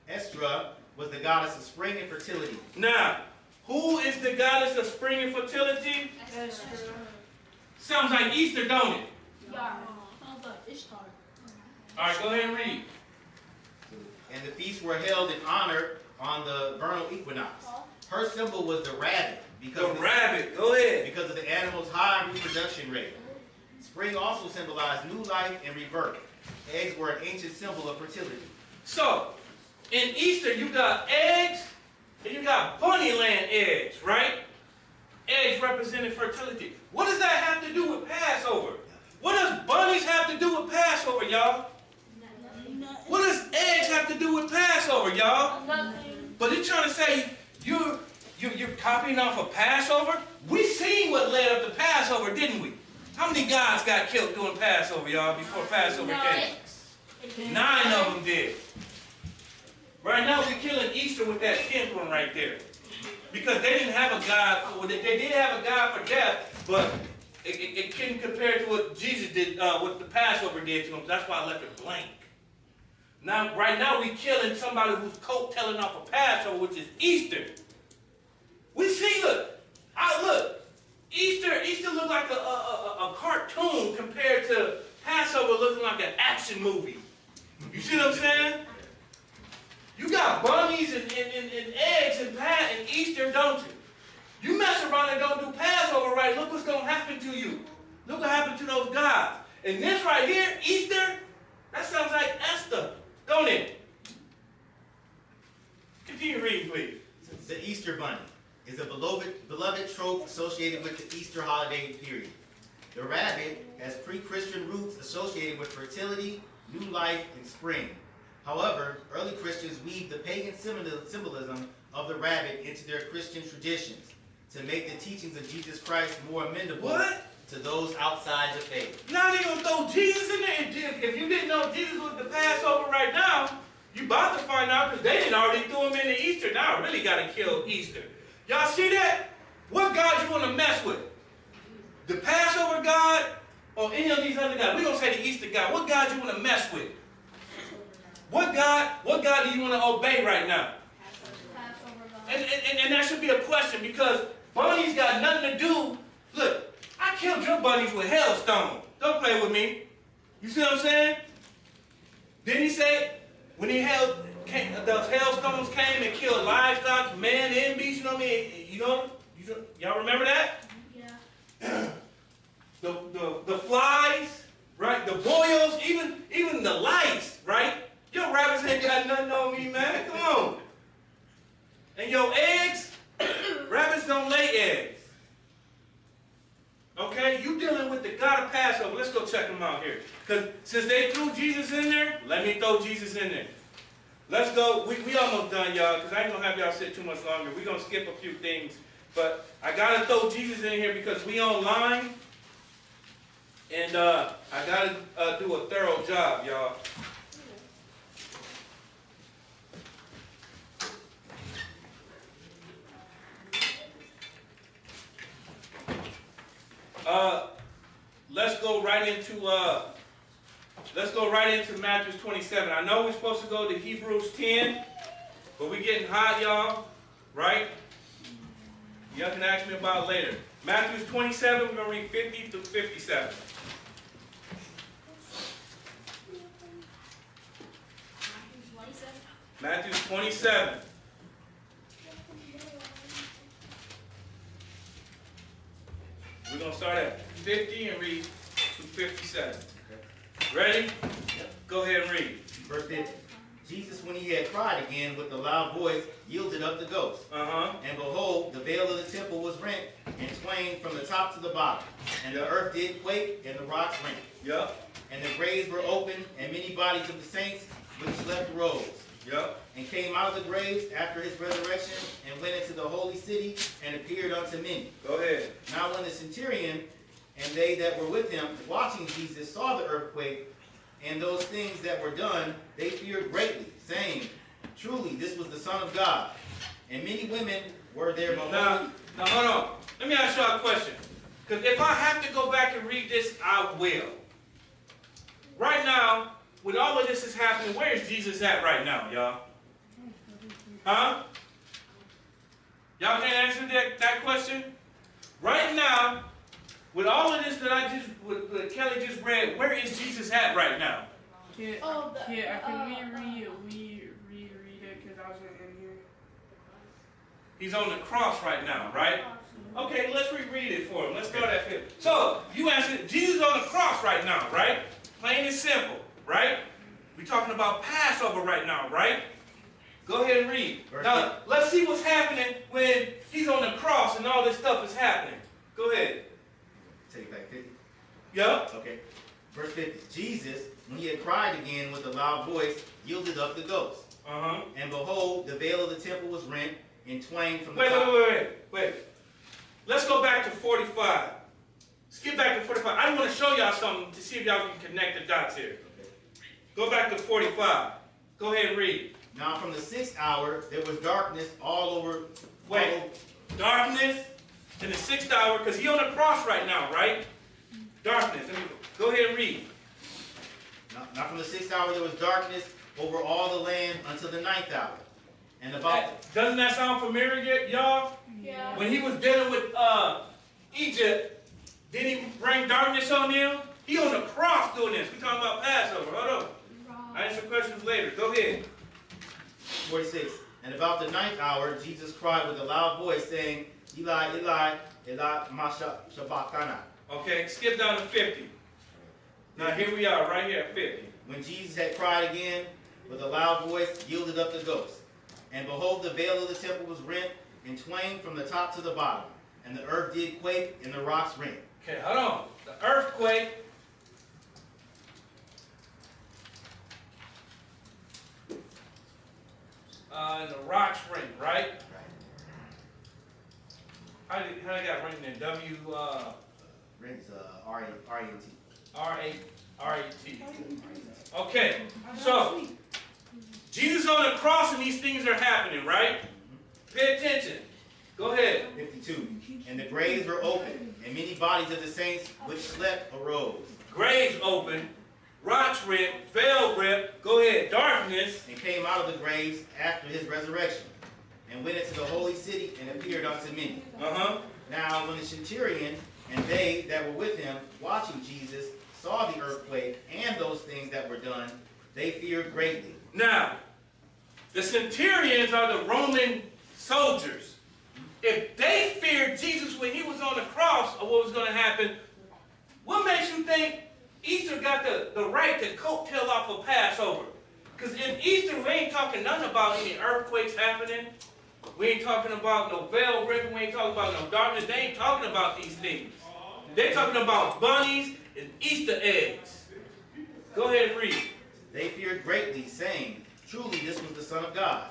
Estra was the goddess of spring and fertility. Now, who is the goddess of spring and fertility? Esther. Sounds like Easter, don't it? Yeah. Sounds like Ishtar. All right, go ahead and read. And the feasts were held in honor on the vernal equinox. Her symbol was the rabbit. Go ahead. Because of the animal's high reproduction rate. Spring also symbolized new life and rebirth. Eggs were an ancient symbol of fertility. So, in Easter, you got eggs and you got bunny land eggs, right? Eggs representing fertility. What does that have to do with Passover? What does bunnies have to do with Passover, y'all? What does eggs have to do with Passover, y'all? Nothing. But they're trying to say you're copying off of Passover? We seen what led up to Passover, didn't we? How many guys got killed during Passover, y'all, before Passover came? 9 of them did. Right now we're killing Easter with that 10th one right there. Because they didn't have a God, they did have a God for death, but it couldn't compare to what Jesus did, what the Passover did to them. That's why I left it blank. Now, right now we're killing somebody who's coattailing off of Passover, which is Easter. We see, look, Easter looked like a cartoon compared to Passover looking like an action movie. You see what I'm saying? You got bunnies and eggs and Easter, don't you? You mess around and don't do Passover right, look what's going to happen to you. Look what happened to those gods. And this right here, Easter, that sounds like Esther, don't it? Continue reading, please. The Easter bunny is a beloved trope associated with the Easter holiday period. The rabbit has pre-Christian roots associated with fertility, new life, and spring. However, early Christians weaved the pagan symbolism of the rabbit into their Christian traditions to make the teachings of Jesus Christ more amenable to those outside the faith. Now they're going to throw Jesus in there. If you didn't know Jesus was the Passover right now, you about to find out because they didn't already throw him into Easter. Now I really got to kill Easter. Y'all see that? What God you want to mess with? The Passover God or any of these other gods? We're going to say the Easter God. What God you want to mess with? What God do you want to obey right now? And that should be a question because bunnies got nothing to do. Look, I killed your bunnies with hailstones. Don't play with me. You see what I'm saying? Didn't he say when those hailstones came and killed livestock, man and beast, you know what I mean? Y'all remember that? Yeah. The flies, right? The boils, even the lice, right? Your rabbits ain't got nothing on me, man. Come on. And your eggs, rabbits don't lay eggs. Okay? You dealing with the God of Passover. Let's go check them out here. Because since they threw Jesus in there, let me throw Jesus in there. Let's go. We almost done, y'all, because I ain't going to have y'all sit too much longer. We're going to skip a few things. But I got to throw Jesus in here because we online. And I got to do a thorough job, y'all. Let's go right into Matthew 27. I know we're supposed to go to Hebrews 10, but we're getting hot, y'all, right? Y'all can ask me about it later. Matthew 27, we're going to read 50 through 57. Matthew 27. We're going to start at 50 and read to 57. Ready? Go ahead and read. Verse 50. Jesus, when he had cried again with a loud voice, yielded up the ghost. And behold, the veil of the temple was rent in twain from the top to the bottom. And the earth did quake, and the rocks rent. Yup. And the graves were opened, and many bodies of the saints which slept arose. Yup. And came out of the graves after his resurrection, and went into the holy city, and appeared unto many. Go ahead. Now when the centurion and they that were with him, watching Jesus, saw the earthquake, and those things that were done, they feared greatly, saying, Truly, this was the Son of God. And many women were there among Now, hold on. Let me ask y'all a question. Because if I have to go back and read this, I will. Right now, with all of this is happening, where is Jesus at right now, y'all? Huh? Y'all can't answer that question? Right now, with all of this that what Kelly just read, where is Jesus at right now? Can we reread it? Because I wasn't in here. He's on the cross right now, right? Okay, let's reread it for him. Let's start at 50. So, you answered, Jesus on the cross right now, right? Plain and simple, right? We're talking about Passover right now, right? Go ahead and read. Now, let's see what's happening when he's on the cross and all this stuff is happening. Go ahead. Take it back 50. Yup. Okay. Verse 50. Jesus, when he had cried again with a loud voice, yielded up the ghost. And behold, the veil of the temple was rent in twain from the top. Wait. Let's go back to 45. Skip back to 45. I want to show y'all something to see if y'all can connect the dots here. Okay. Go back to 45. Go ahead and read. Now from the 6th hour, there was darkness all over. Darkness in the 6th hour, because he's on the cross right now, right? Darkness. Go ahead and read. Now from the 6th hour, there was darkness over all the land until the 9th hour. And about... Doesn't that sound familiar, y'all? Yeah. When he was dealing with Egypt, did he bring darkness on them? He on the cross doing this. We're talking about Passover. Hold on. I answer questions later. Go ahead. 46. And about the 9th hour, Jesus cried with a loud voice, saying, Eli, Eli, Eli, ma sabachthani. Okay, skip down to 50. Now here we are, right here at 50. When Jesus had cried again with a loud voice, yielded up the ghost. And behold, the veil of the temple was rent in twain from the top to the bottom. And the earth did quake, and the rocks rent. Okay, hold on. The earthquake. And the rocks rent, right? How they got written in? Rent is R-A-T. R-A-T. Okay, so Jesus on the cross and these things are happening, right? Pay attention. Go ahead. 52. And the graves were open, and many bodies of the saints which slept arose. Graves open, rocks rent, veil rent. Go ahead. Darkness. And came out of the graves after his resurrection, and went into the holy city, and appeared unto many. Now when the centurion and they that were with him, watching Jesus, saw the earthquake and those things that were done, they feared greatly. Now, the centurions are the Roman soldiers. If they feared Jesus when he was on the cross or what was going to happen, what makes you think Easter got the right to coattail off of Passover? Because in Easter, we ain't talking nothing about any earthquakes happening. We ain't talking about no veil ripping. We ain't talking about no darkness. They ain't talking about these things. They're talking about bunnies and Easter eggs. Go ahead and read. They feared greatly, saying, Truly this was the Son of God.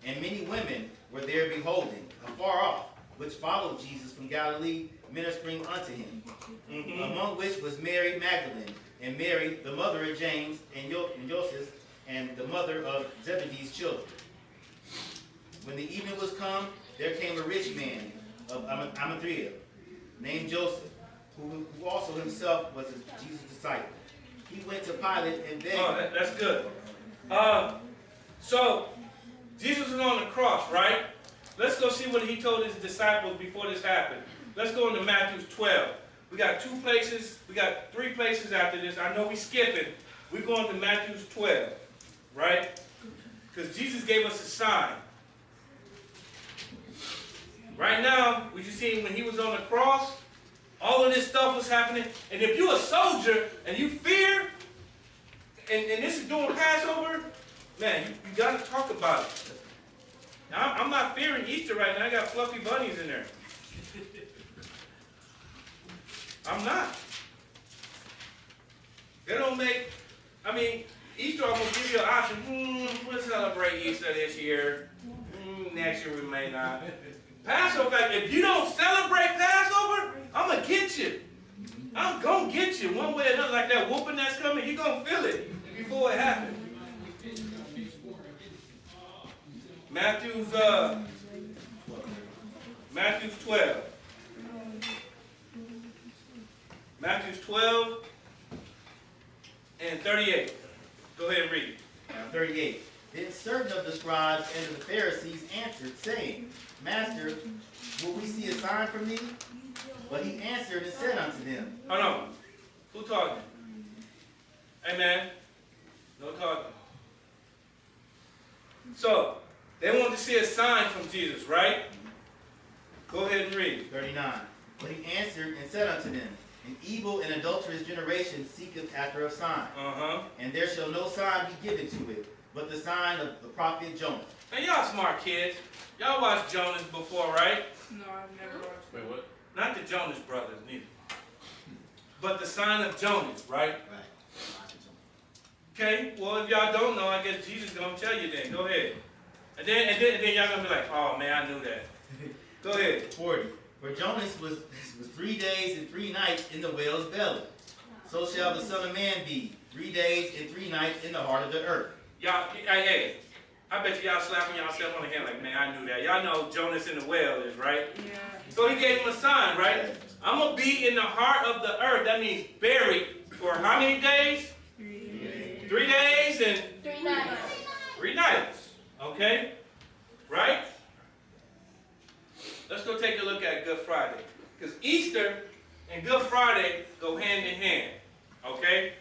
And many women were there beholding, afar off, which followed Jesus from Galilee, ministering unto him. Among which was Mary Magdalene, and Mary, the mother of James, and Joseph, and the mother of Zebedee's children. When the evening was come, there came a rich man of Arimathea, named Joseph, who also himself was a Jesus' disciple. He went to Pilate and begged. Oh, that's good. So, Jesus is on the cross, right? let's go see what he told his disciples before this happened. Let's go into Matthew 12. We got 2 places. We got 3 places after this. I know we're skipping. We're going to Matthew 12, right? Because Jesus gave us a sign. Right now, we just seen when he was on the cross, all of this stuff was happening. And if you're a soldier and you fear, and this is during Passover, man, you got to talk about it. Now, I'm not fearing Easter right now. I got fluffy bunnies in there. I'm not. They don't make, I mean, Easter, I'm going to give you an option. We'll celebrate Easter this year. Next year we may not. Passover, like, if you don't celebrate Passover, I'm going to get you. I'm going to get you one way or another. Like that whooping that's coming, you're going to feel it before it happens. Matthew's 12. Matthew's 12 and 38. Go ahead and read it. 38. Then certain of the scribes and of the Pharisees answered, saying, Master, will we see a sign from thee? But he answered and said unto them, Hold on. Who talking? Hey, man. No talking. So, they wanted to see a sign from Jesus, right? Go ahead and read. 39. But he answered and said unto them, An evil and adulterous generation seeketh after a sign. And there shall no sign be given to it, but the sign of the prophet Jonah. Now, y'all smart kids. Y'all watched Jonas before, right? No, I've never watched. Wait, what? Not the Jonas brothers, neither. But the sign of Jonas, right? Okay, well, if y'all don't know, I guess Jesus is going to tell you then. Go ahead. And then y'all going to be like, oh, man, I knew that. Go ahead. 40. For Jonas was 3 days and 3 nights in the whale's belly. So shall the Son of Man be 3 days and 3 nights in the heart of the earth. Y'all, hey, I bet y'all slapping yourself on the hand like, man, I knew that. Y'all know Jonas in the whale is, right? Yeah. So he gave him a sign, right? I'm going to be in the heart of the earth. That means buried for how many days? 3 days and 3 nights. 3 nights. Okay? Right? Let's go take a look at Good Friday. Because Easter and Good Friday go hand in hand. Okay?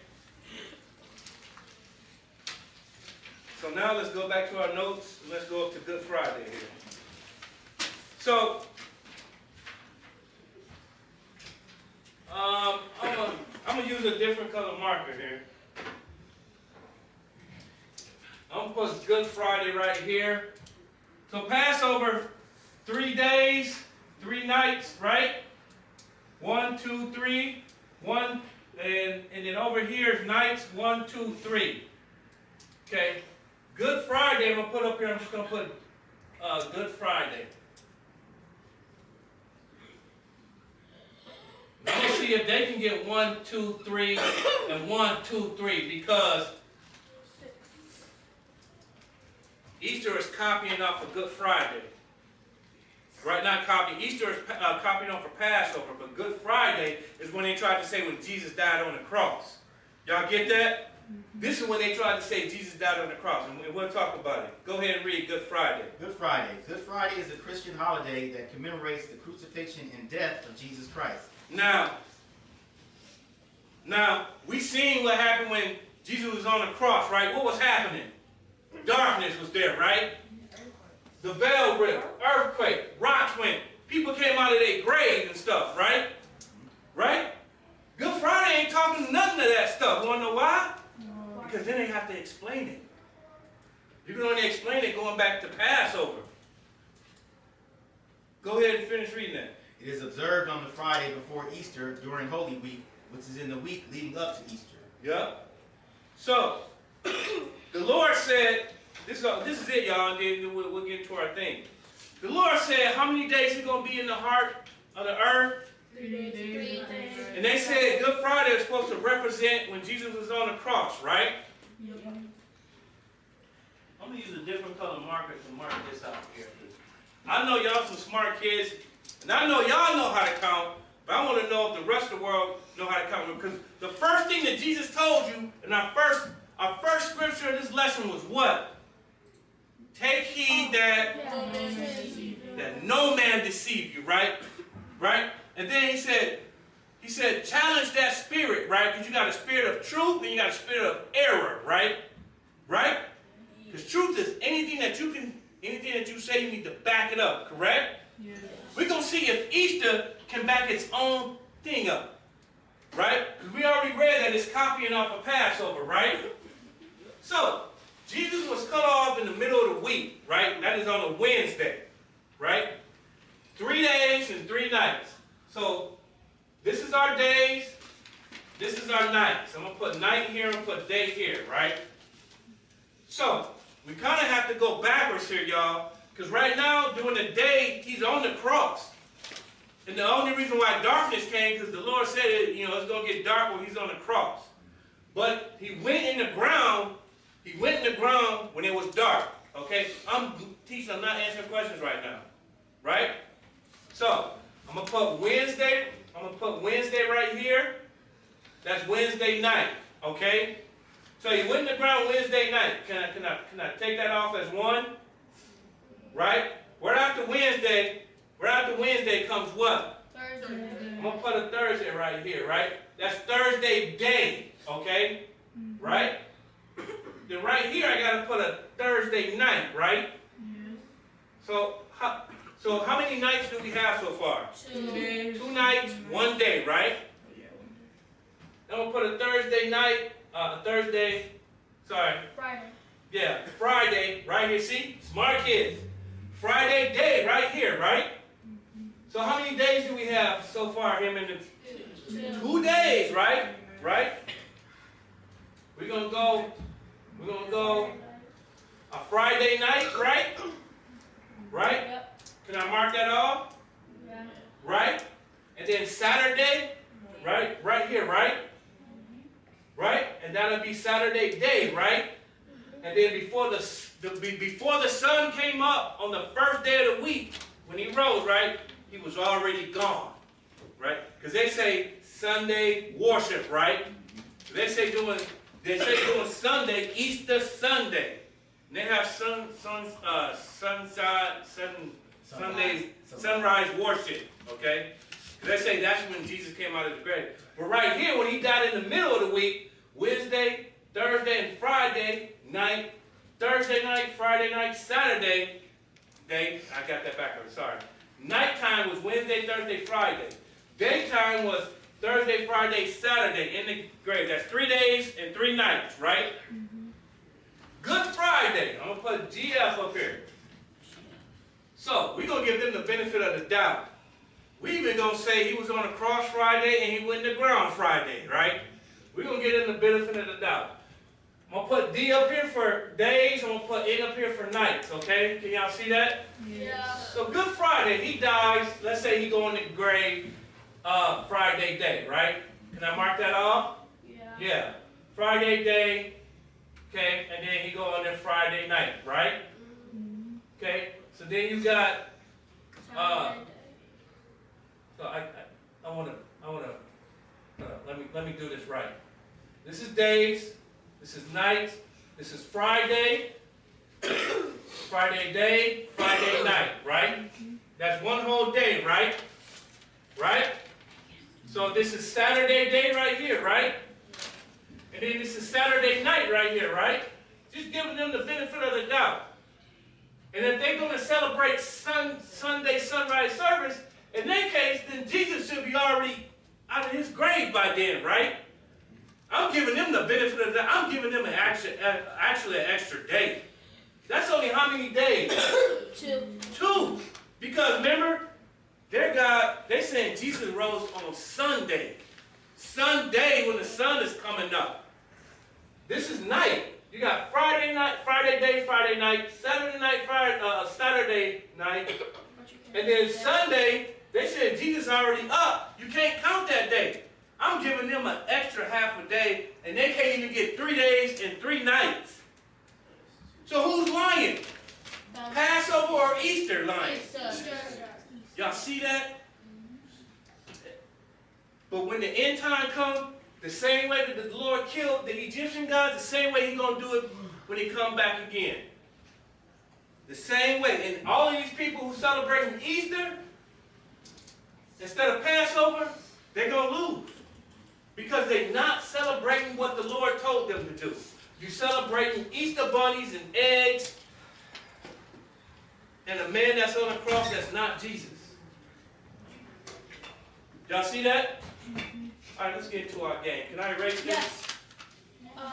So now let's go back to our notes and let's go up to Good Friday here. So, I'm going to use a different color marker here. I'm going to put Good Friday right here. So Passover, 3 days, 3 nights, right? 1, 2, 3. 1, and then over here is nights, 1, 2, 3. Okay. Good Friday, I'm going to put up here, I'm just going to put Good Friday. I'm going to see if they can get 1, 2, 3, and 1, 2, 3, because Easter is copying off of Good Friday. Right, not copying. Easter is copying off of Passover, but Good Friday is when they tried to say when Jesus died on the cross. Y'all get that? This is when they tried to say Jesus died on the cross, and we'll talk about it. Go ahead and read Good Friday. Good Friday. Good Friday is a Christian holiday that commemorates the crucifixion and death of Jesus Christ. Now, we seen what happened when Jesus was on the cross, right? What was happening? Darkness was there, right? The veil ripped, earthquake, rocks went, people came out of their graves and stuff, right? Right? Good Friday ain't talking nothing of that stuff. You want to know why? Because then they have to explain it. You can only explain it going back to Passover. Go ahead and finish reading that. It is observed on the Friday before Easter during Holy Week, which is in the week leading up to Easter. Yep. So, the Lord said, this is it, y'all, and then we'll get into our thing. The Lord said, how many days He's going to be in the heart of the earth? 3 days. 3 days. And they said Good Friday is supposed to represent when Jesus was on the cross, right? Yep. I'm going to use a different color marker to mark this out here. I know y'all some smart kids, and I know y'all know how to count, but I want to know if the rest of the world know how to count. Because the first thing that Jesus told you in our first scripture of this lesson was what? Take heed that that no man deceive you, right? Right? And then he said, challenge that spirit, right? Because you got a spirit of truth and you got a spirit of error, right? Right? Because truth is anything that you say, you need to back it up, correct? Yes. We're going to see if Easter can back its own thing up, right? Because we already read that it's copying off of Passover, right? So, Jesus was cut off in the middle of the week, right? That is on a Wednesday, right? 3 days and 3 nights. So, this is our days, this is our nights. I'm going to put night here and put day here, right? So, we kind of have to go backwards here, y'all. Because right now, during the day, he's on the cross. And the only reason why darkness came, because the Lord said it, it's going to get dark when he's on the cross. But he went in the ground when it was dark. Okay? I'm teaching, I'm not answering questions right now. Right? So, I'm going to put Wednesday right here. That's Wednesday night. Okay? So he went in the ground Wednesday night. Can I take that off as 1? Right? Right after Wednesday comes what? Thursday. I'm going to put a Thursday right here, right? That's Thursday day, okay? Right? Then right here I got to put a Thursday night, right? Yes. So how many nights do we have so far? 2 days. 2 nights, 1 day, right? I'm going to put a Thursday night, Friday. Yeah, Friday, right here. See? Smart kids. Friday day, right here, right? So how many days do we have so far, him and the 2 days, right? Right? We're gonna go a Friday night, right? Right? Yep. Can I mark that off? Yeah. Right? And then Saturday, right? Right here, right? Right? And that'll be Saturday day, right? And then before the sun came up on the first day of the week, when he rose, right, he was already gone, right? Because they say Sunday worship, right? They say doing Sunday, Easter Sunday. And they have sunrise worship, okay? They say that's when Jesus came out of the grave. But right here, when he died in the middle of the week, Wednesday, Thursday, and Friday night, Thursday night, Friday night, Saturday day, I got that backwards, sorry. Nighttime was Wednesday, Thursday, Friday. Daytime was Thursday, Friday, Saturday in the grave. That's 3 days and 3 nights, right? Good Friday. I'm going to put GF up here. So, we're going to give them the benefit of the doubt. We even going to say he was on the cross Friday and he went in the ground Friday, right? We're going to give them the benefit of the doubt. I'm going to put D up here for days. I'm going to put N up here for nights, okay? Can y'all see that? Yeah. So Good Friday, he dies. Let's say he go in the grave Friday day, right? Can I mark that off? Yeah. Yeah. Friday day, okay? And then he go on there Friday night, right? Okay? So then you got, Saturday day. so I want to, let me do this right. This is days. This is nights. This is Friday. Friday day, Friday night, right? That's one whole day, right? Right? So this is Saturday day right here, right? And then this is Saturday night right here, right? Just giving them the benefit of the doubt. And if they're going to celebrate Sunday sunrise service, in their case, then Jesus should be already out of his grave by then, right? I'm giving them the benefit of that. I'm giving them actually an extra day. That's only how many days? 2. 2. Because remember, they're saying Jesus rose on Sunday. Sunday when the sun is coming up. This is night. You got Friday night, Friday day, Friday night, Saturday night, Saturday night, and then Sunday, they said Jesus already up. You can't count that day. I'm giving them an extra half a day, and they can't even get 3 days and 3 nights. So who's lying? Passover or Easter lying? Y'all see that? But when the end time comes, the same way that the Lord killed the Egyptian gods, the same way he's going to do it when he come back again. The same way. And all of these people who celebrate Easter, instead of Passover, they're going to lose. Because they're not celebrating what the Lord told them to do. You're celebrating Easter bunnies and eggs and a man that's on the cross that's not Jesus. Y'all see that? All right, let's get into our game. Can I erase this? Yes.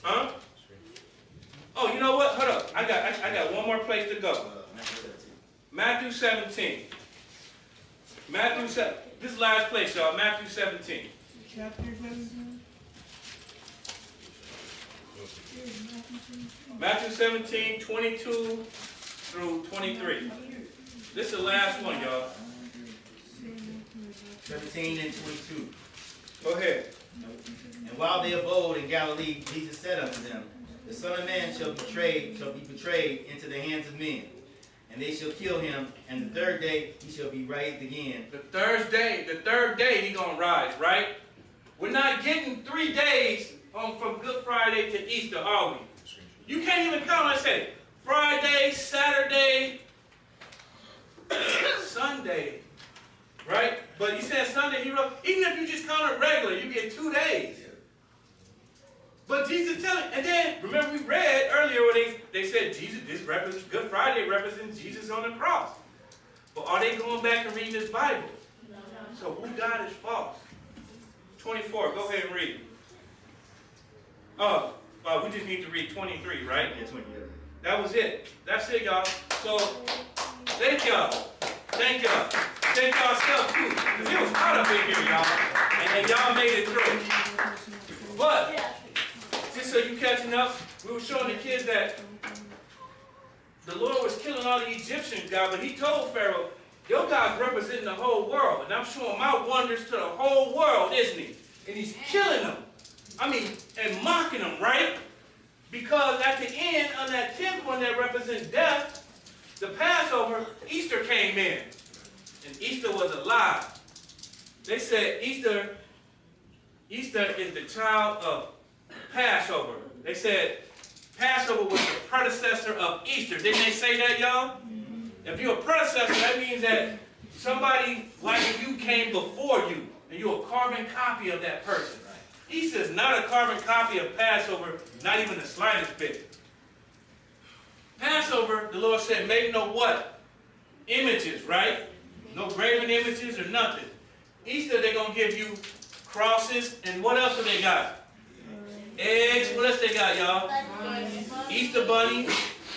Huh? Oh, you know what? Hold up. I got one more place to go. Matthew 17. Matthew 7. This is the last place, y'all. Matthew 17. Chapter 17. Matthew 17, 22 through 23. This is the last one, y'all. 17 and 22. Go ahead. And while they abode in Galilee, Jesus said unto them, the Son of Man shall be betrayed into the hands of men, and they shall kill him, and the third day he shall be raised again. The third day he gonna rise, right? We're not getting 3 days from Good Friday to Easter, are we? You can't even count. I said Friday, Saturday, Sunday, right? But he said Sunday. He wrote, even if you just count it regular, you get 2 days. But Jesus telling, and then remember we read earlier where they said Jesus, this represents Good Friday represents Jesus on the cross. But are they going back and reading this Bible? No. So who God is false? 24. Go ahead and read. We just need to read 23, right? Yeah, 20. That was it. That's it, y'all. So thank y'all. Thank y'all. Thank y'all self too. Because it was hot up in here, y'all. And y'all made it through. But just so you catching up, we were showing the kids that the Lord was killing all the Egyptians, God, but he told Pharaoh, your God's representing the whole world. And I'm showing my wonders to the whole world, isn't he? And he's killing them. And mocking them, right? Because at the end of that 10th one that represents death, the Passover, Easter came in. And Easter was alive. They said Easter is the child of Passover. They said Passover was the predecessor of Easter. Didn't they say that, y'all? If you're a predecessor, that means that somebody like you came before you, and you're a carbon copy of that person. Easter is not a carbon copy of Passover, not even the slightest bit. Passover, the Lord said, make no what? Images, right? No graven images or nothing. Easter, they're going to give you crosses, and what else do they got? Eggs. What else they got, y'all? Easter bunny.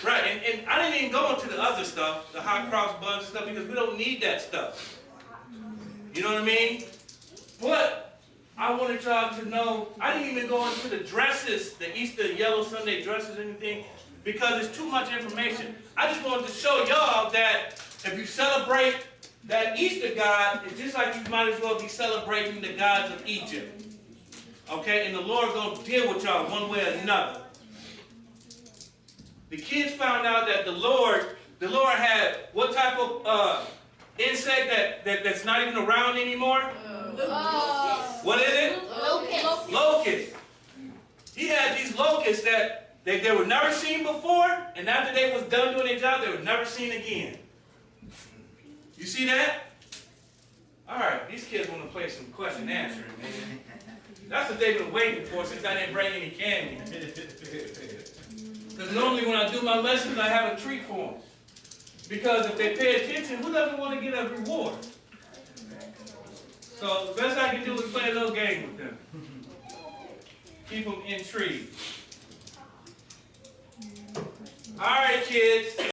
Right, and I didn't even go into the other stuff, the hot cross buns and stuff, because we don't need that stuff. You know what I mean? But I wanted y'all to know, I didn't even go into the dresses, the Easter yellow Sunday dresses or anything, because it's too much information. I just wanted to show y'all that if you celebrate that Easter God, it's just like you might as well be celebrating the gods of Egypt. Okay? And the Lord's going to deal with y'all one way or another. The kids found out that the Lord had what type of insect that's not even around anymore? What is it? Locusts. He had these locusts that they were never seen before, and after they was done doing their job, they were never seen again. You see that? All right, these kids want to play some question answering, man. That's what they've been waiting for since I didn't bring any candy. Because normally when I do my lessons, I have a treat for them. Because if they pay attention, who doesn't want to get a reward? So the best I can do is play a little game with them. Keep them intrigued. All right, kids.